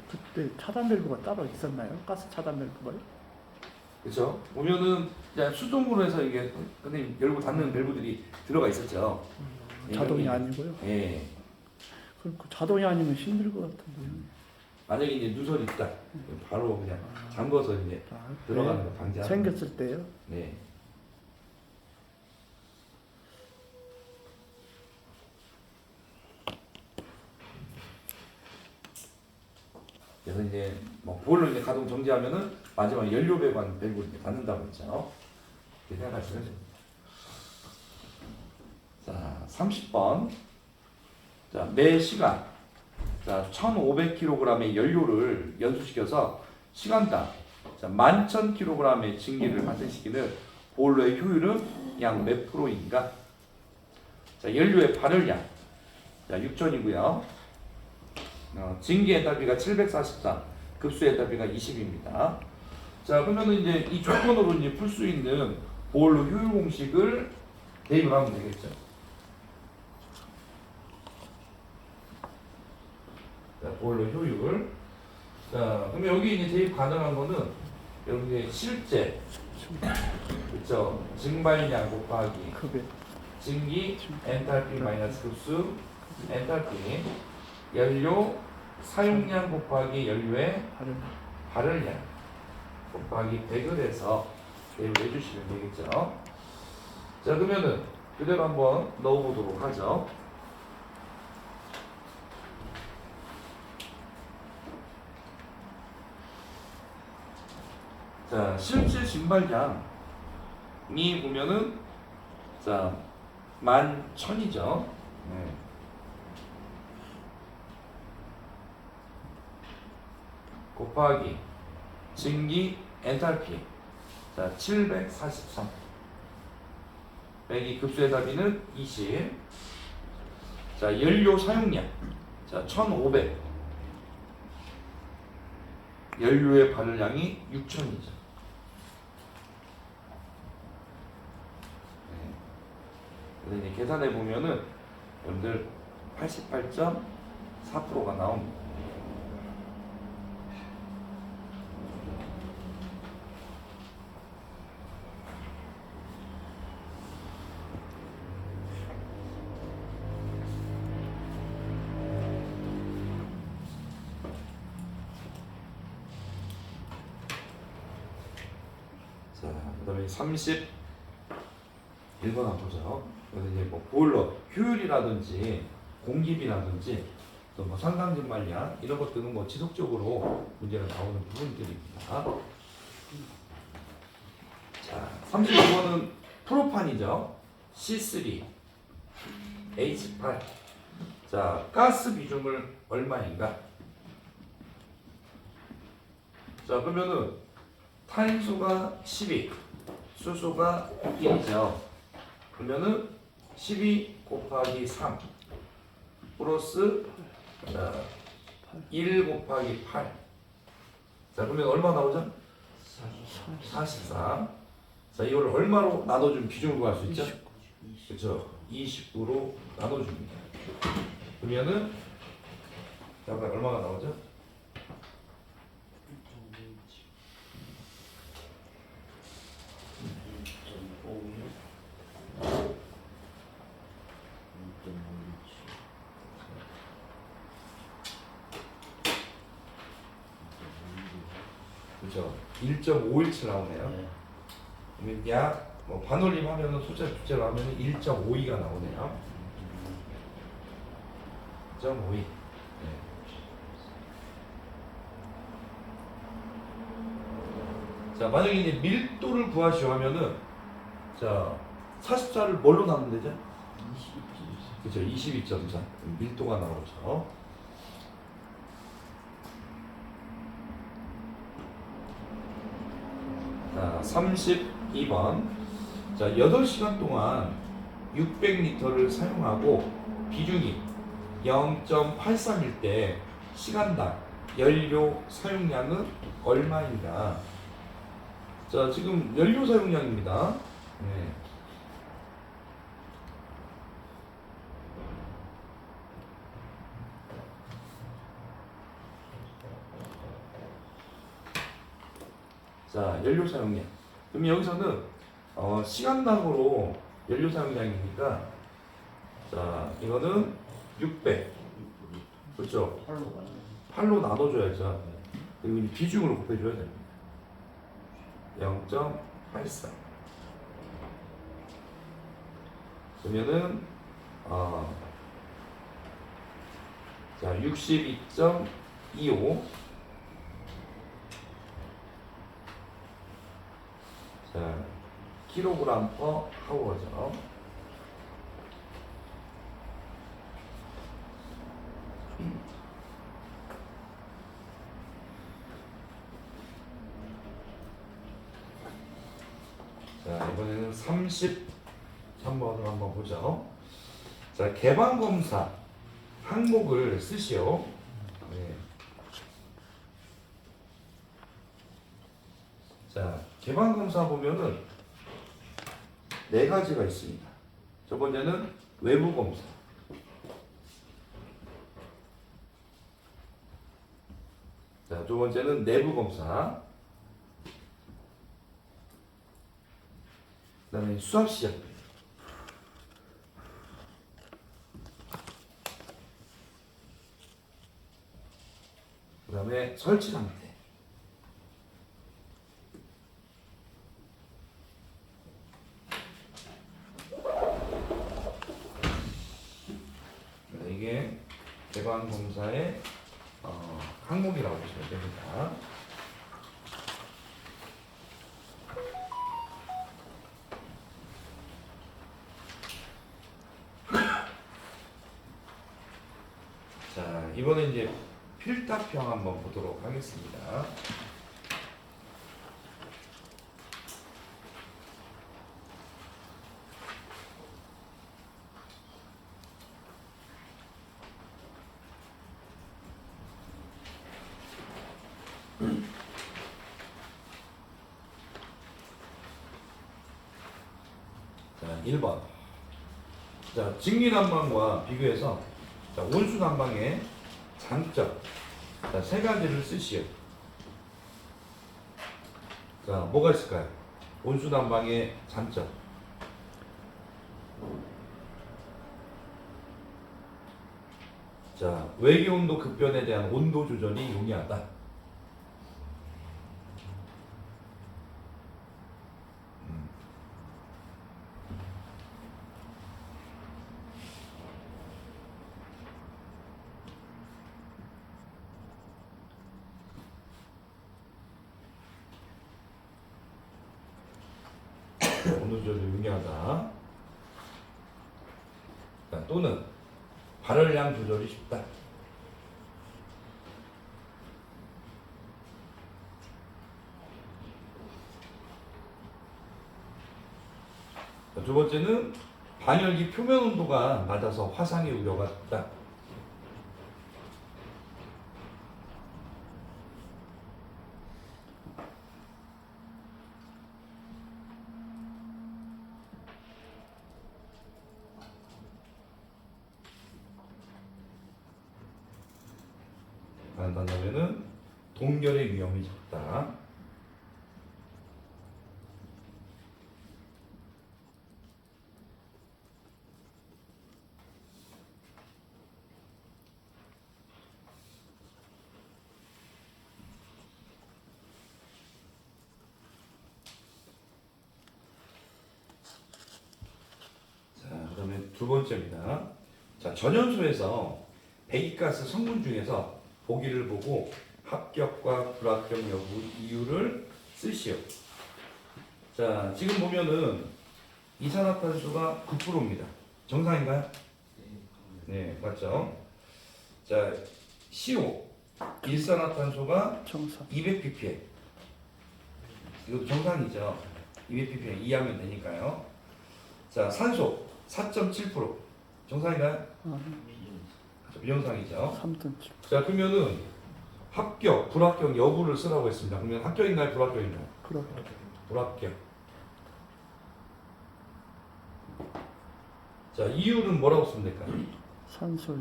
그때 차단 밸브가 따로 있었나요? 가스 차단 밸브가요? 그렇죠? 보면은 이제 수동으로 해서 이게 근데 열고 닫는 밸브들이 들어가 있었죠. 자동이 여기, 아니고요. 예. 그 자동이 아니면 힘들 것 같은데요. 만약에 이제 누설이 있다, 바로 그냥 잠궈서 이제 들어가는 거 방지하는. 생겼을 때요. 네. 그래서 이제 뭐 보일러 이제 가동 정지하면은 마지막 연료 배관 밸브를 이제 닫는다고 했죠. 이렇게 생각하시면 됩니다. 자, 30번. 자, 매 시간 자, 1,500kg의 연료를 연소시켜서 시간당 자, 11,000kg의 증기를 발생시키는 보일러의 효율은 약 몇 프로인가? 자, 연료의 발열량 자, 6,000이고요. 증기 엔탈피가 743, 급수 엔탈피가 20입니다. 자, 그러면은 이제 이 조건으로 이제 풀 수 있는 보일러 효율 공식을 대입을 하면 되겠죠. 자, 보일러 효율. 자, 그럼 여기 이제 대입 가능한 거는 여기 실제, 그렇죠? 증발량 곱하기 급에 증기 엔탈피 마이너스 급수 엔탈피 연료 사용량 곱하기 연료의 발열량 곱하기 100을 해서 대입을 해주시면 되겠죠. 자, 그러면은 그대로 한번 넣어보도록 하죠. 자, 실제 증발량이 보면은 자 11,000이죠. 네. 곱하기 증기 엔탈피 자 743 빼기 급수의 답이는 20. 자, 연료 사용량. 자, 1,500. 연료의 발열량이 6,000이죠. 근데 이제 계산해 보면은 여러분들 88.4%가 나옵니다. 자, 그다음에 31번 한번 보죠. 그래서 이제 뭐 보일러 효율이라든지 공기비라든지 또 뭐 산강진말량 이런 것들은 뭐 지속적으로 문제가 나오는 부분들입니다. 자, 32번은 프로판이죠. C3, H8. 자, 가스 비중을 얼마인가? 자, 그러면은 탄수가 12, 수소가 1이죠. 그러면은 12 곱하기 3 플러스 1 곱하기 8. 자, 그러면 얼마 나오죠? 44. 자, 이걸 얼마로 나눠주면 비중을 구할 수 있죠? 그렇죠. 29로 나눠줍니다. 그러면은 자, 그럼 얼마가 나오죠? 그렇죠. 1.517 나오네요. 그러면 약뭐 반올림하면은 숫자 숫자로 하면은 1.52가 나오네요. 1.52. 네. 자, 만약에 이제 밀도를 구하시오 하면은 자 44를 뭘로 나누면 되죠? 22. 그렇죠. 22.4 밀도가 나오죠. 자, 32번. 자, 8시간 동안 600리터를 사용하고 비중이 0.83일 때 시간당 연료 사용량은 얼마인가? 자, 지금 연료 사용량입니다. 네. 자, 연료 사용량. 그럼 여기서는 시간당으로 연료 사용량이니까 자, 이거는 600. 그렇죠? 8로 나눠줘야죠. 그리고 이 비중으로 곱해줘야 됩니다. 0.84. 그러면은 자, 62.25. 자, 킬로그램 퍼 하워죠. 자, 이번에는 33번을 한번 보죠. 자, 개방검사 항목을 쓰시오. 네. 자, 개방검사 보면은 4가지가 있습니다. 첫 번째는 외부검사. 자, 두 번째는 내부검사. 그 다음에 수압시험. 그 다음에 설치 상태. 이게 개방검사의 항목이라고 보시면 됩니다. 자, 이번에 이제 필터평 한번 보도록 하겠습니다. 1번. 자, 직리난방과 비교해서 자, 온수난방의 장점 자, 세 가지를 쓰시오. 자, 뭐가 있을까요? 온수난방의 장점. 자, 외기온도 급변에 대한 온도 조절이 용이하다. 온도 조절이 용이하다. 자, 또는 발열량 조절이 쉽다. 자, 두 번째는 반열기 표면 온도가 낮아서 화상의 우려가 있다. 한다면은 동결의 위험이 적다. 자, 그다음에 두 번째입니다. 자, 전연소에서 배기가스 성분 중에서 보기를 보고 합격과 불합격 여부 이유를 쓰시오. 자, 지금 보면은 이산화탄소가 9%입니다. 정상인가요? 네, 맞죠? 자, CO 일산화탄소가 정상. 200ppm. 이것도 정상이죠. 200ppm 이하면 되니까요. 자, 산소 4.7% 정상인가요? 비정상이죠. 3.7. 자, 그러면은 합격, 불합격 여부를 쓰라고 했습니다. 그러면 합격인가요, 불합격인가요? 그렇게. 불합격. 자, 이유는 뭐라고 쓰면 될까요? 산소.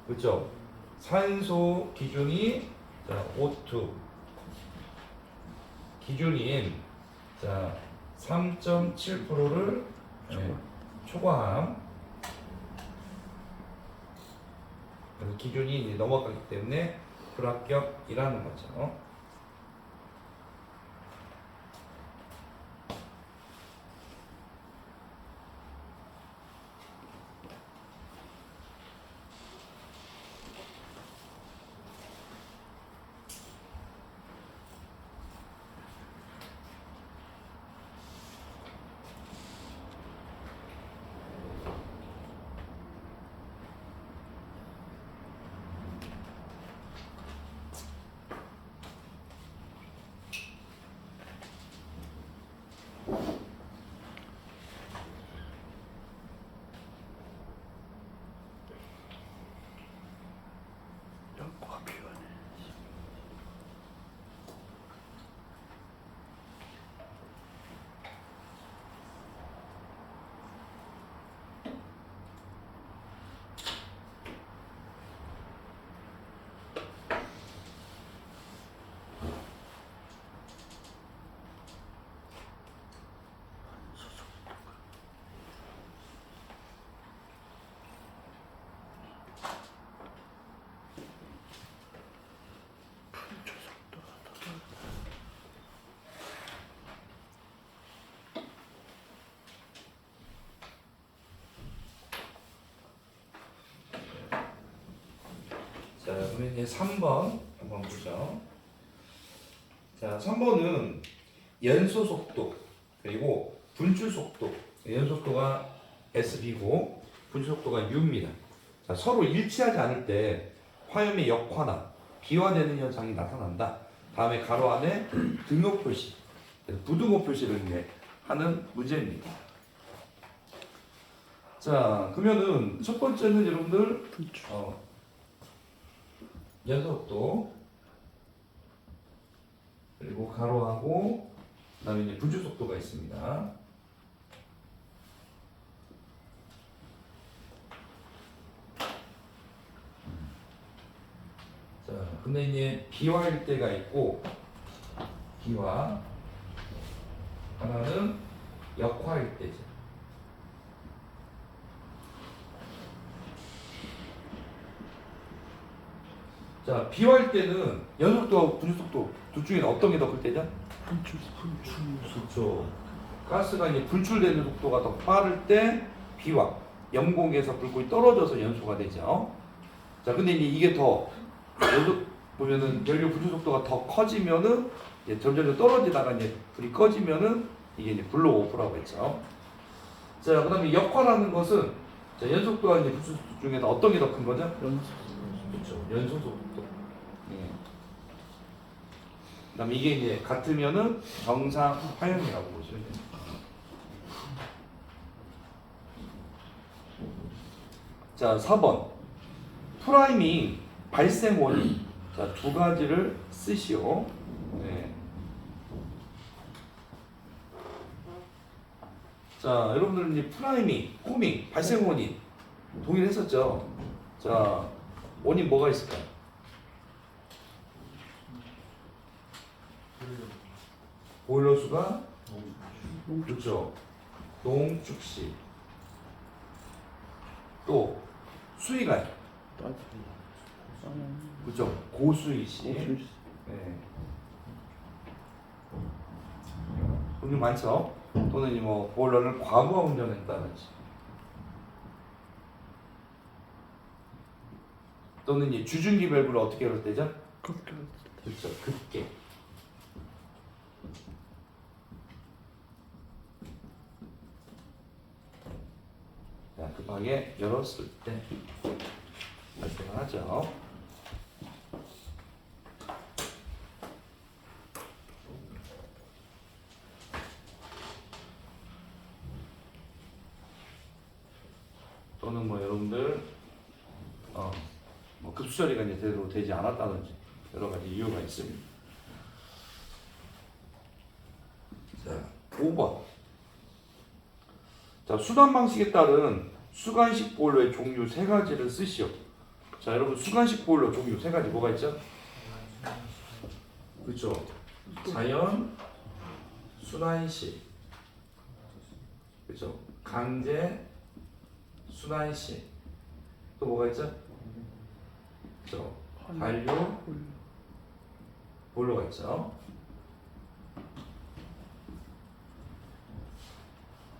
그렇죠. 산소 기준이 자, O2 기준인 자 3.7%를 초과함. 그래서 기준이 이제 넘어가기 때문에 불합격이라는 거죠. 연구가 필요하네. 자, 그러면 이제 3번 한번 보죠. 자, 3번은 연소 속도 그리고 분출 속도. 연소 속도가 SB고 분출 속도가 U입니다. 자, 서로 일치하지 않을 때 화염의 역화나 비화되는 현상이 나타난다. 다음에 가로 안에 등호 표시, 부등호 표시를 이제 하는 문제입니다. 자, 그러면은 첫 번째는 여러분들 분출. 연속도 그리고 가로하고 그다음에 이제 분출 속도가 있습니다. 근데 이제 비화일 때가 있고 비화 하나는 역화일 때죠. 자, 비화일 때는 연속도와 분출속도 둘 중에 어떤 게 더 클 때죠? 분출. 그렇죠. 가스가 이제 분출되는 속도가 더 빠를 때 비화, 염공에서 불꽃이 떨어져서 연소가 되죠. 자, 근데 이제 이게 더 연소 보면은 연료 분출 속도가 더 커지면은 이제 점점 떨어지다가 이제 불이 꺼지면은 이게 이제 블로 오프라고 했죠. 자, 그다음에 역화라는 것은 자, 연속도와 이제 분출 속도 중에서 어떤 게 더 큰 거죠? 연소. 그렇죠. 연소 속도. 예. 그다음에 이게 이제 같으면은 정상 화염이라고 보시면 됩니다. 자, 4번. 프라이밍 발생 원인. 자, 두 가지를 쓰시오. 네. 자, 여러분들 이제 프라이밍, 호밍, 발생 원인 동일했었죠. 자, 원인 뭐가 있을까요? 보일러 수가 그렇죠. 농축시. 또 수위가요. 그렇죠. 고수위시. 네. 돈이 많죠. 또는 이제 뭐 보일러를 과부하 운전했다든지. 또는 이제 주중기 밸브를 어떻게 열을 때죠? 그렇게. 그렇죠. 급게. 자, 급하게 열었을 때 발생을 하죠. 또는 뭐 여러분들 뭐 급수 처리가 이제 제대로 되지 않았다든지 여러 가지 이유가 있습니다. 자, 5번. 자, 수단 방식에 따른 수간식 보일러의 종류 세 가지를 쓰시오. 자, 여러분 수간식 보일러 종류 세 가지 뭐가 있죠? 그렇죠. 자연, 순환식, 그렇죠. 강제, 순환식. 또 뭐가 있죠? 그렇죠. 한류 보일러가 있죠.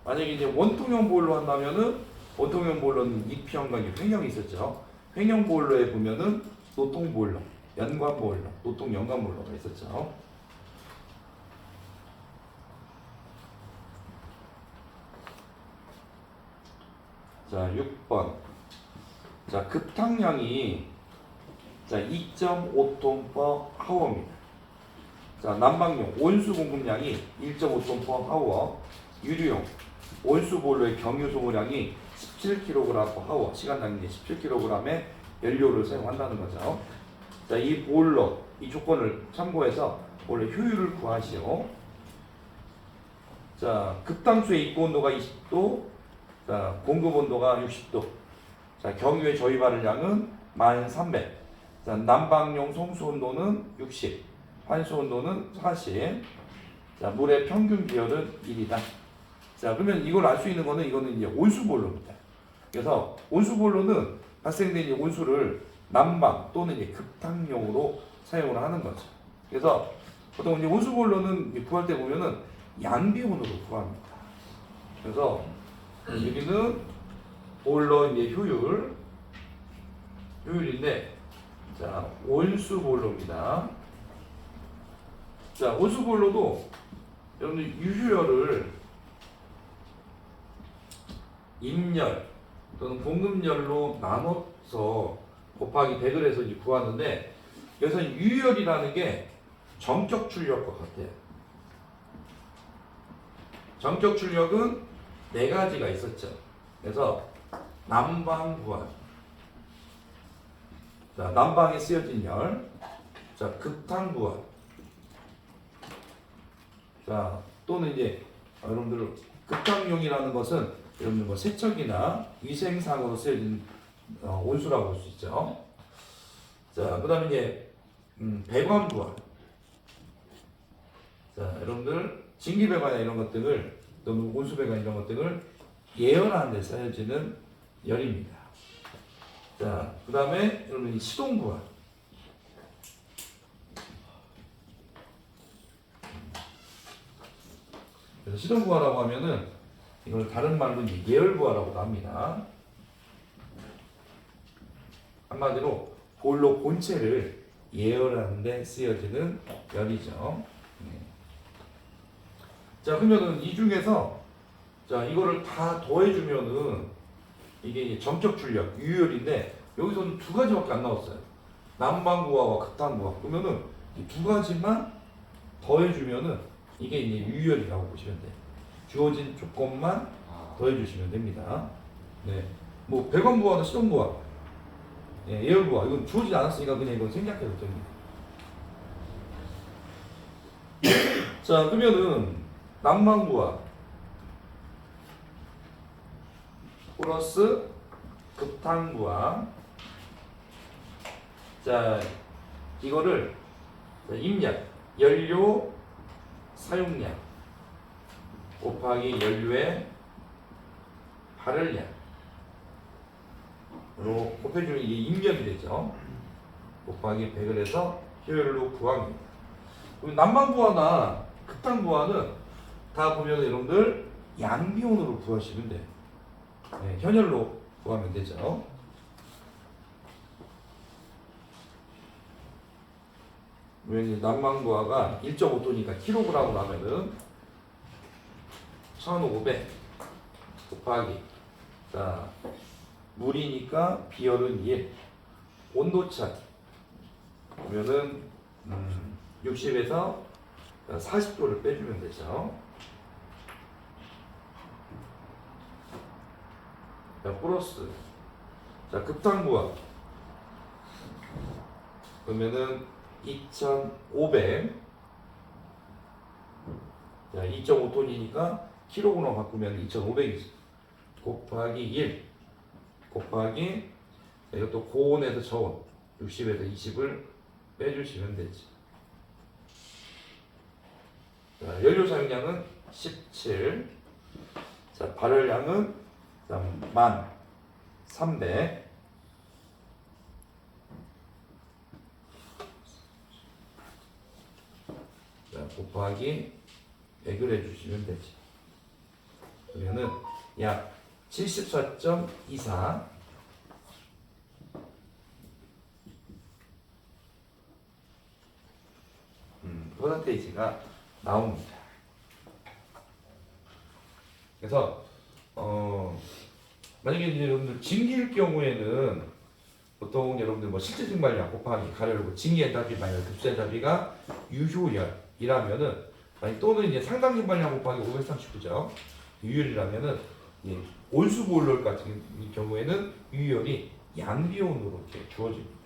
만약에 이제 원통형 보일러 한다면은 원통형 보일러는 2평과 횡형이 있었죠. 횡형 보일러에 보면은 노통 보일러, 연관 보일러, 노통 연관 보일러가 있었죠. 자, 6번. 자, 급탕량이 자, 2.5톤 per hour입니다. 자, 난방용 온수 공급량이 1.5톤 per hour, 유류용 온수 보일러의 경유 소모량이 17kg per hour, 시간 단위 17kg의 연료를 사용한다는 거죠. 자, 이 보일러 이 조건을 참고해서 원래 효율을 구하시오. 자, 급탕수의 입고 온도가 20도, 자, 공급 온도가 60도. 자, 경유의 저희 발열량은 1300. 자, 난방용 송수 온도는 60, 환수 온도는 40. 자, 물의 평균 기열은 1이다. 자, 그러면 이걸 알 수 있는 거는 이거는 이제 온수 보일러입니다. 그래서 온수 보일러는 발생된 이 온수를 난방 또는 이제 급탕용으로 사용을 하는 거죠. 그래서 보통 이제 온수 보일러는 구할 때 보면은 양비온으로 구합니다. 그래서 여기는 보일러 이제 효율인데, 자, 온수 보일러입니다. 자, 온수 보일러도 여러분들 유효열을 입열 또는 공급열로 나눠서 곱하기 100을 해서 이제 구하는데, 여기서 유효열이라는 게 정적 출력과 같아요. 정적 출력은 네 가지가 있었죠. 그래서 난방 구할, 자, 난방에 쓰여진 열, 자, 급탕 구할, 자, 또는 이제 여러분들 급탕용이라는 것은 여러분들 뭐 세척이나 위생상으로 쓰여진 온수라고 볼 수 있죠. 자, 그다음에 이제 배관부하. 자, 여러분들 진기배관이나 이런 것들을 또 온수배관 이런 것들을 예열하는 데 쓰여지는 열입니다. 자, 그 다음에 여러분 이 시동부하. 그래서 시동부하라고 하면은 이걸 다른 말로 이제 예열부하라고도 합니다. 한마디로 보일러 본체를 예열하는 데 쓰여지는 열이죠. 네. 자, 그러면은 이 중에서 자, 이거를 다 더해주면은 이게 이제 점적 출력, 유열인데 여기서는 두 가지밖에 안 나왔어요. 난방부하와 극단부하. 그러면은 이 두 가지만 더해주면은 이게 이제 유열이라고 보시면 돼요. 주어진 조건만 더해주시면 됩니다. 네, 뭐 배관부하나 시동부하, 예, 예열부하 이건 주어지지 않았으니까 그냥 이건 생략해도 됩니다. 자, 그러면은 난방부하 플러스 급탕부하. 자, 이거를 입력 연료 사용량 곱하기 연료의 발열량으로 곱해주면 이게 입력이 되죠. 곱하기 100을 해서 효율로 구합니다. 그리고 난방부하나 급탕부하는 다 보면 여러분들 양비온으로 구하시면 돼요. 네, 현열로 구하면 되죠. 왜냐면 난방부하가 1.5톤이니까 킬로그램으로 하면은 1500 곱하기 자 물이니까 비열은 1 온도차 보면은 60에서 40도를 빼주면 되죠. 자, 플러스 자 급탕부하 그러면은 2500 자 2.5톤이니까 킬로그램 바꾸면 2500이지 곱하기 1 곱하기 자, 이것도 고온에서 저온 60에서 20을 빼주시면 되지. 자, 연료 사용량은 17 자 발열량은 1300 자, 곱하기 100을 해주시면 되지. 그러면은 약 74.24 퍼센테이지가 나옵니다. 그래서 만약에 이제 여러분들 증기일 경우에는 보통 여러분들 뭐 실제 증발량 곱하기 가열고 증기 엔탈피 마이너스 급수 엔탈피가 유효열이라면은 또는 이제 상당 증발량 곱하기 539죠. 유효열이라면은 온수 보일러 같은 경우에는 유효열이 양비온으로 이렇게 주어집니다.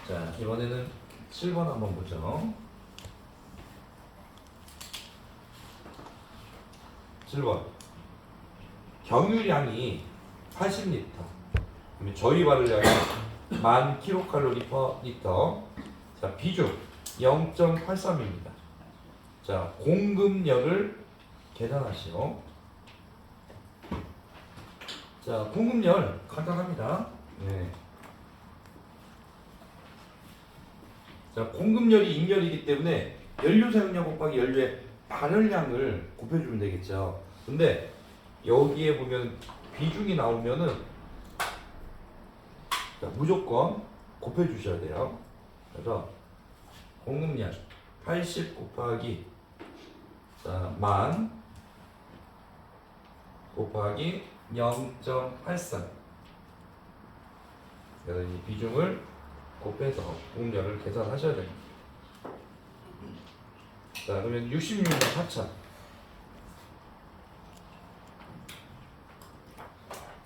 자, 이번에는 7번 한번 보죠. 7번. 경유량이 80리터. 그러면 저희 발열량이 1000kcal/리터. 자, 비중 0.83입니다. 자, 공급열을 계산하시오. 자, 공급열 간단합니다. 네. 자, 공급열이 입열이기 때문에 연료 사용량 곱하기 연료의 발열량을 곱해주면 되겠죠. 근데 여기에 보면 비중이 나오면은 자, 무조건 곱해주셔야 돼요. 그래서 공급량 80 곱하기 자, 1000 곱하기 0.83. 그래서 이 비중을 곱해서 공렬을 계산하셔야 됩니다. 자, 그러면 66만 4천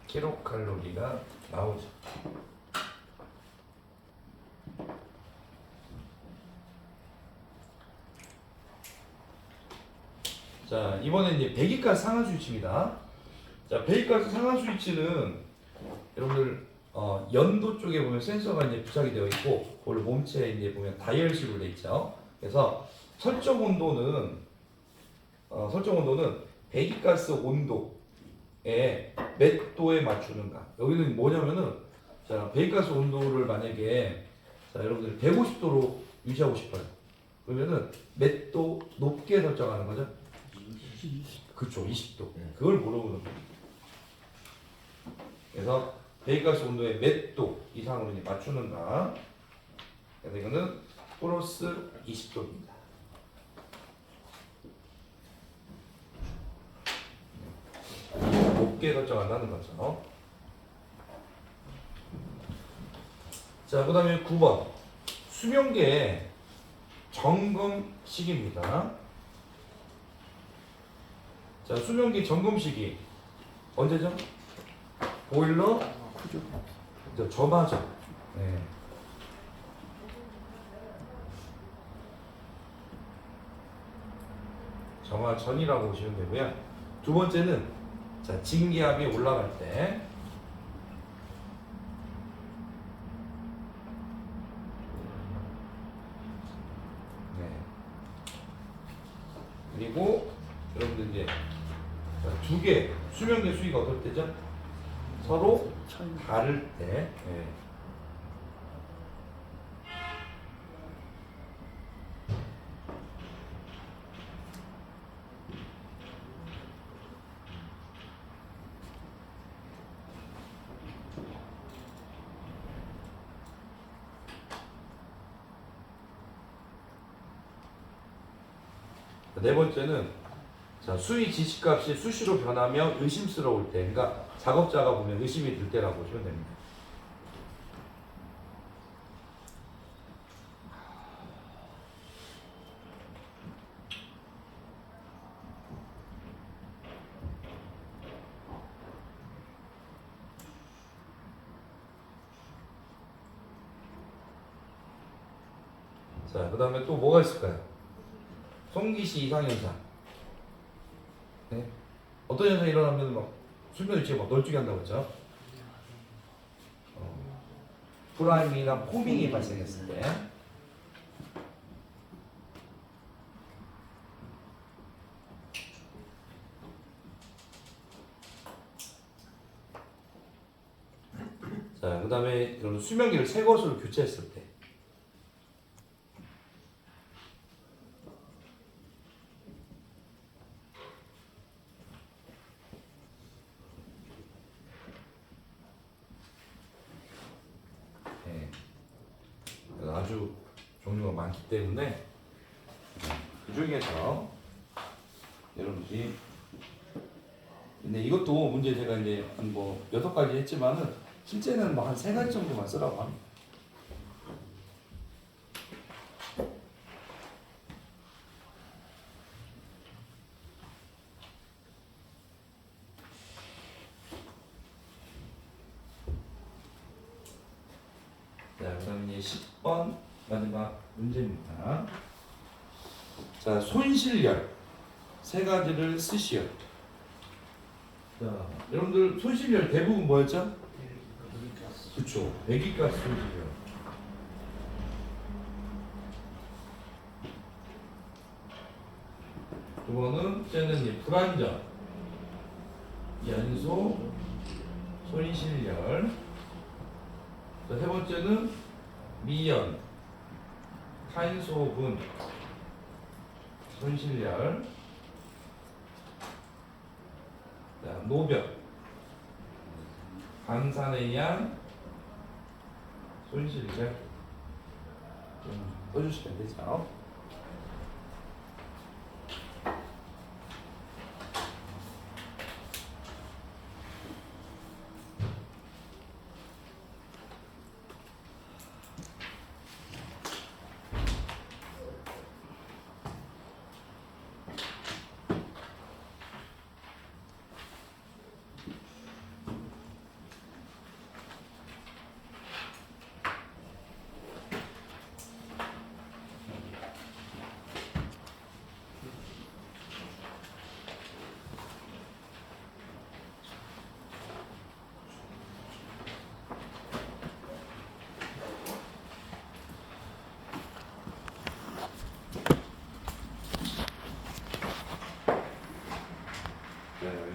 킬로칼로리가 나오죠. 자, 이번엔 이제 배기가스 상한수 위치입니다. 자, 배기가스 상한수 위치는 여러분들 연도 쪽에 보면 센서가 이제 부착이 되어 있고, 원래 몸체에 이제 보면 다이얼식으로 되어 있죠. 그래서 설정 온도는 배기가스 온도에 몇 도에 맞추는가. 여기는 뭐냐면은, 자, 배기가스 온도를 만약에 자, 여러분들이 150도로 유지하고 싶어요. 그러면은 몇 도 높게 설정하는 거죠? 그쵸, 20도. 그걸 물어보는 거예요. 그래서 배기가스 온도에 몇 도 이상으로 이제 맞추는가. 그래서 이거는 플러스 20도입니다. 높게 설정한다는 거죠. 자, 그 다음에 9번 수명계 점검식입니다. 자, 수명계 점검식이 언제죠? 보일러 점화전. 네. 점화전이라고 보시면 되고요. 두 번째는 자, 진기압이 올라갈 때 그리고 여러분들 이제 두 개 수명계 수위가 어떨 때죠? 서로 다를 때. 예. 네 번째는 자, 수위 지시값이 수시로 변하며 의심스러울 때, 그러니까 작업자가 보면 의심이 들 때라고 보시면 됩니다. 자, 그 다음에 또 뭐가 있을까요? 송기시 이상현상. 네. 어떤 현상이 일어나면 막 수면 위치가 막 널뛰게 한다고 했죠? 프라임이나 포밍이 발생했을 때. 자, 그 다음에 수면기를 새 것으로 교체했을 때. 아주 종류가 많기 때문에 그 중에서 여러분들이 근데 이것도 문제 제가 이제 한 뭐 6가지 했지만은 실제는 뭐 한 3가지 정도만 쓰라고 합니다. 자, 그다음 이제 10번 마지막 문제입니다. 자, 손실열 3가지를 쓰시오. 자, 여러분들 손실열 대부분 뭐였죠? 그쵸, 배기가스 손실열. 두 번은 쟤는 이제 불안전, 연소, 손실열. 자, 세 번째는 미연, 탄소분, 손실열. 자, 노변, 방사의 양, 손실열. 좀 써주시면 되죠. 네.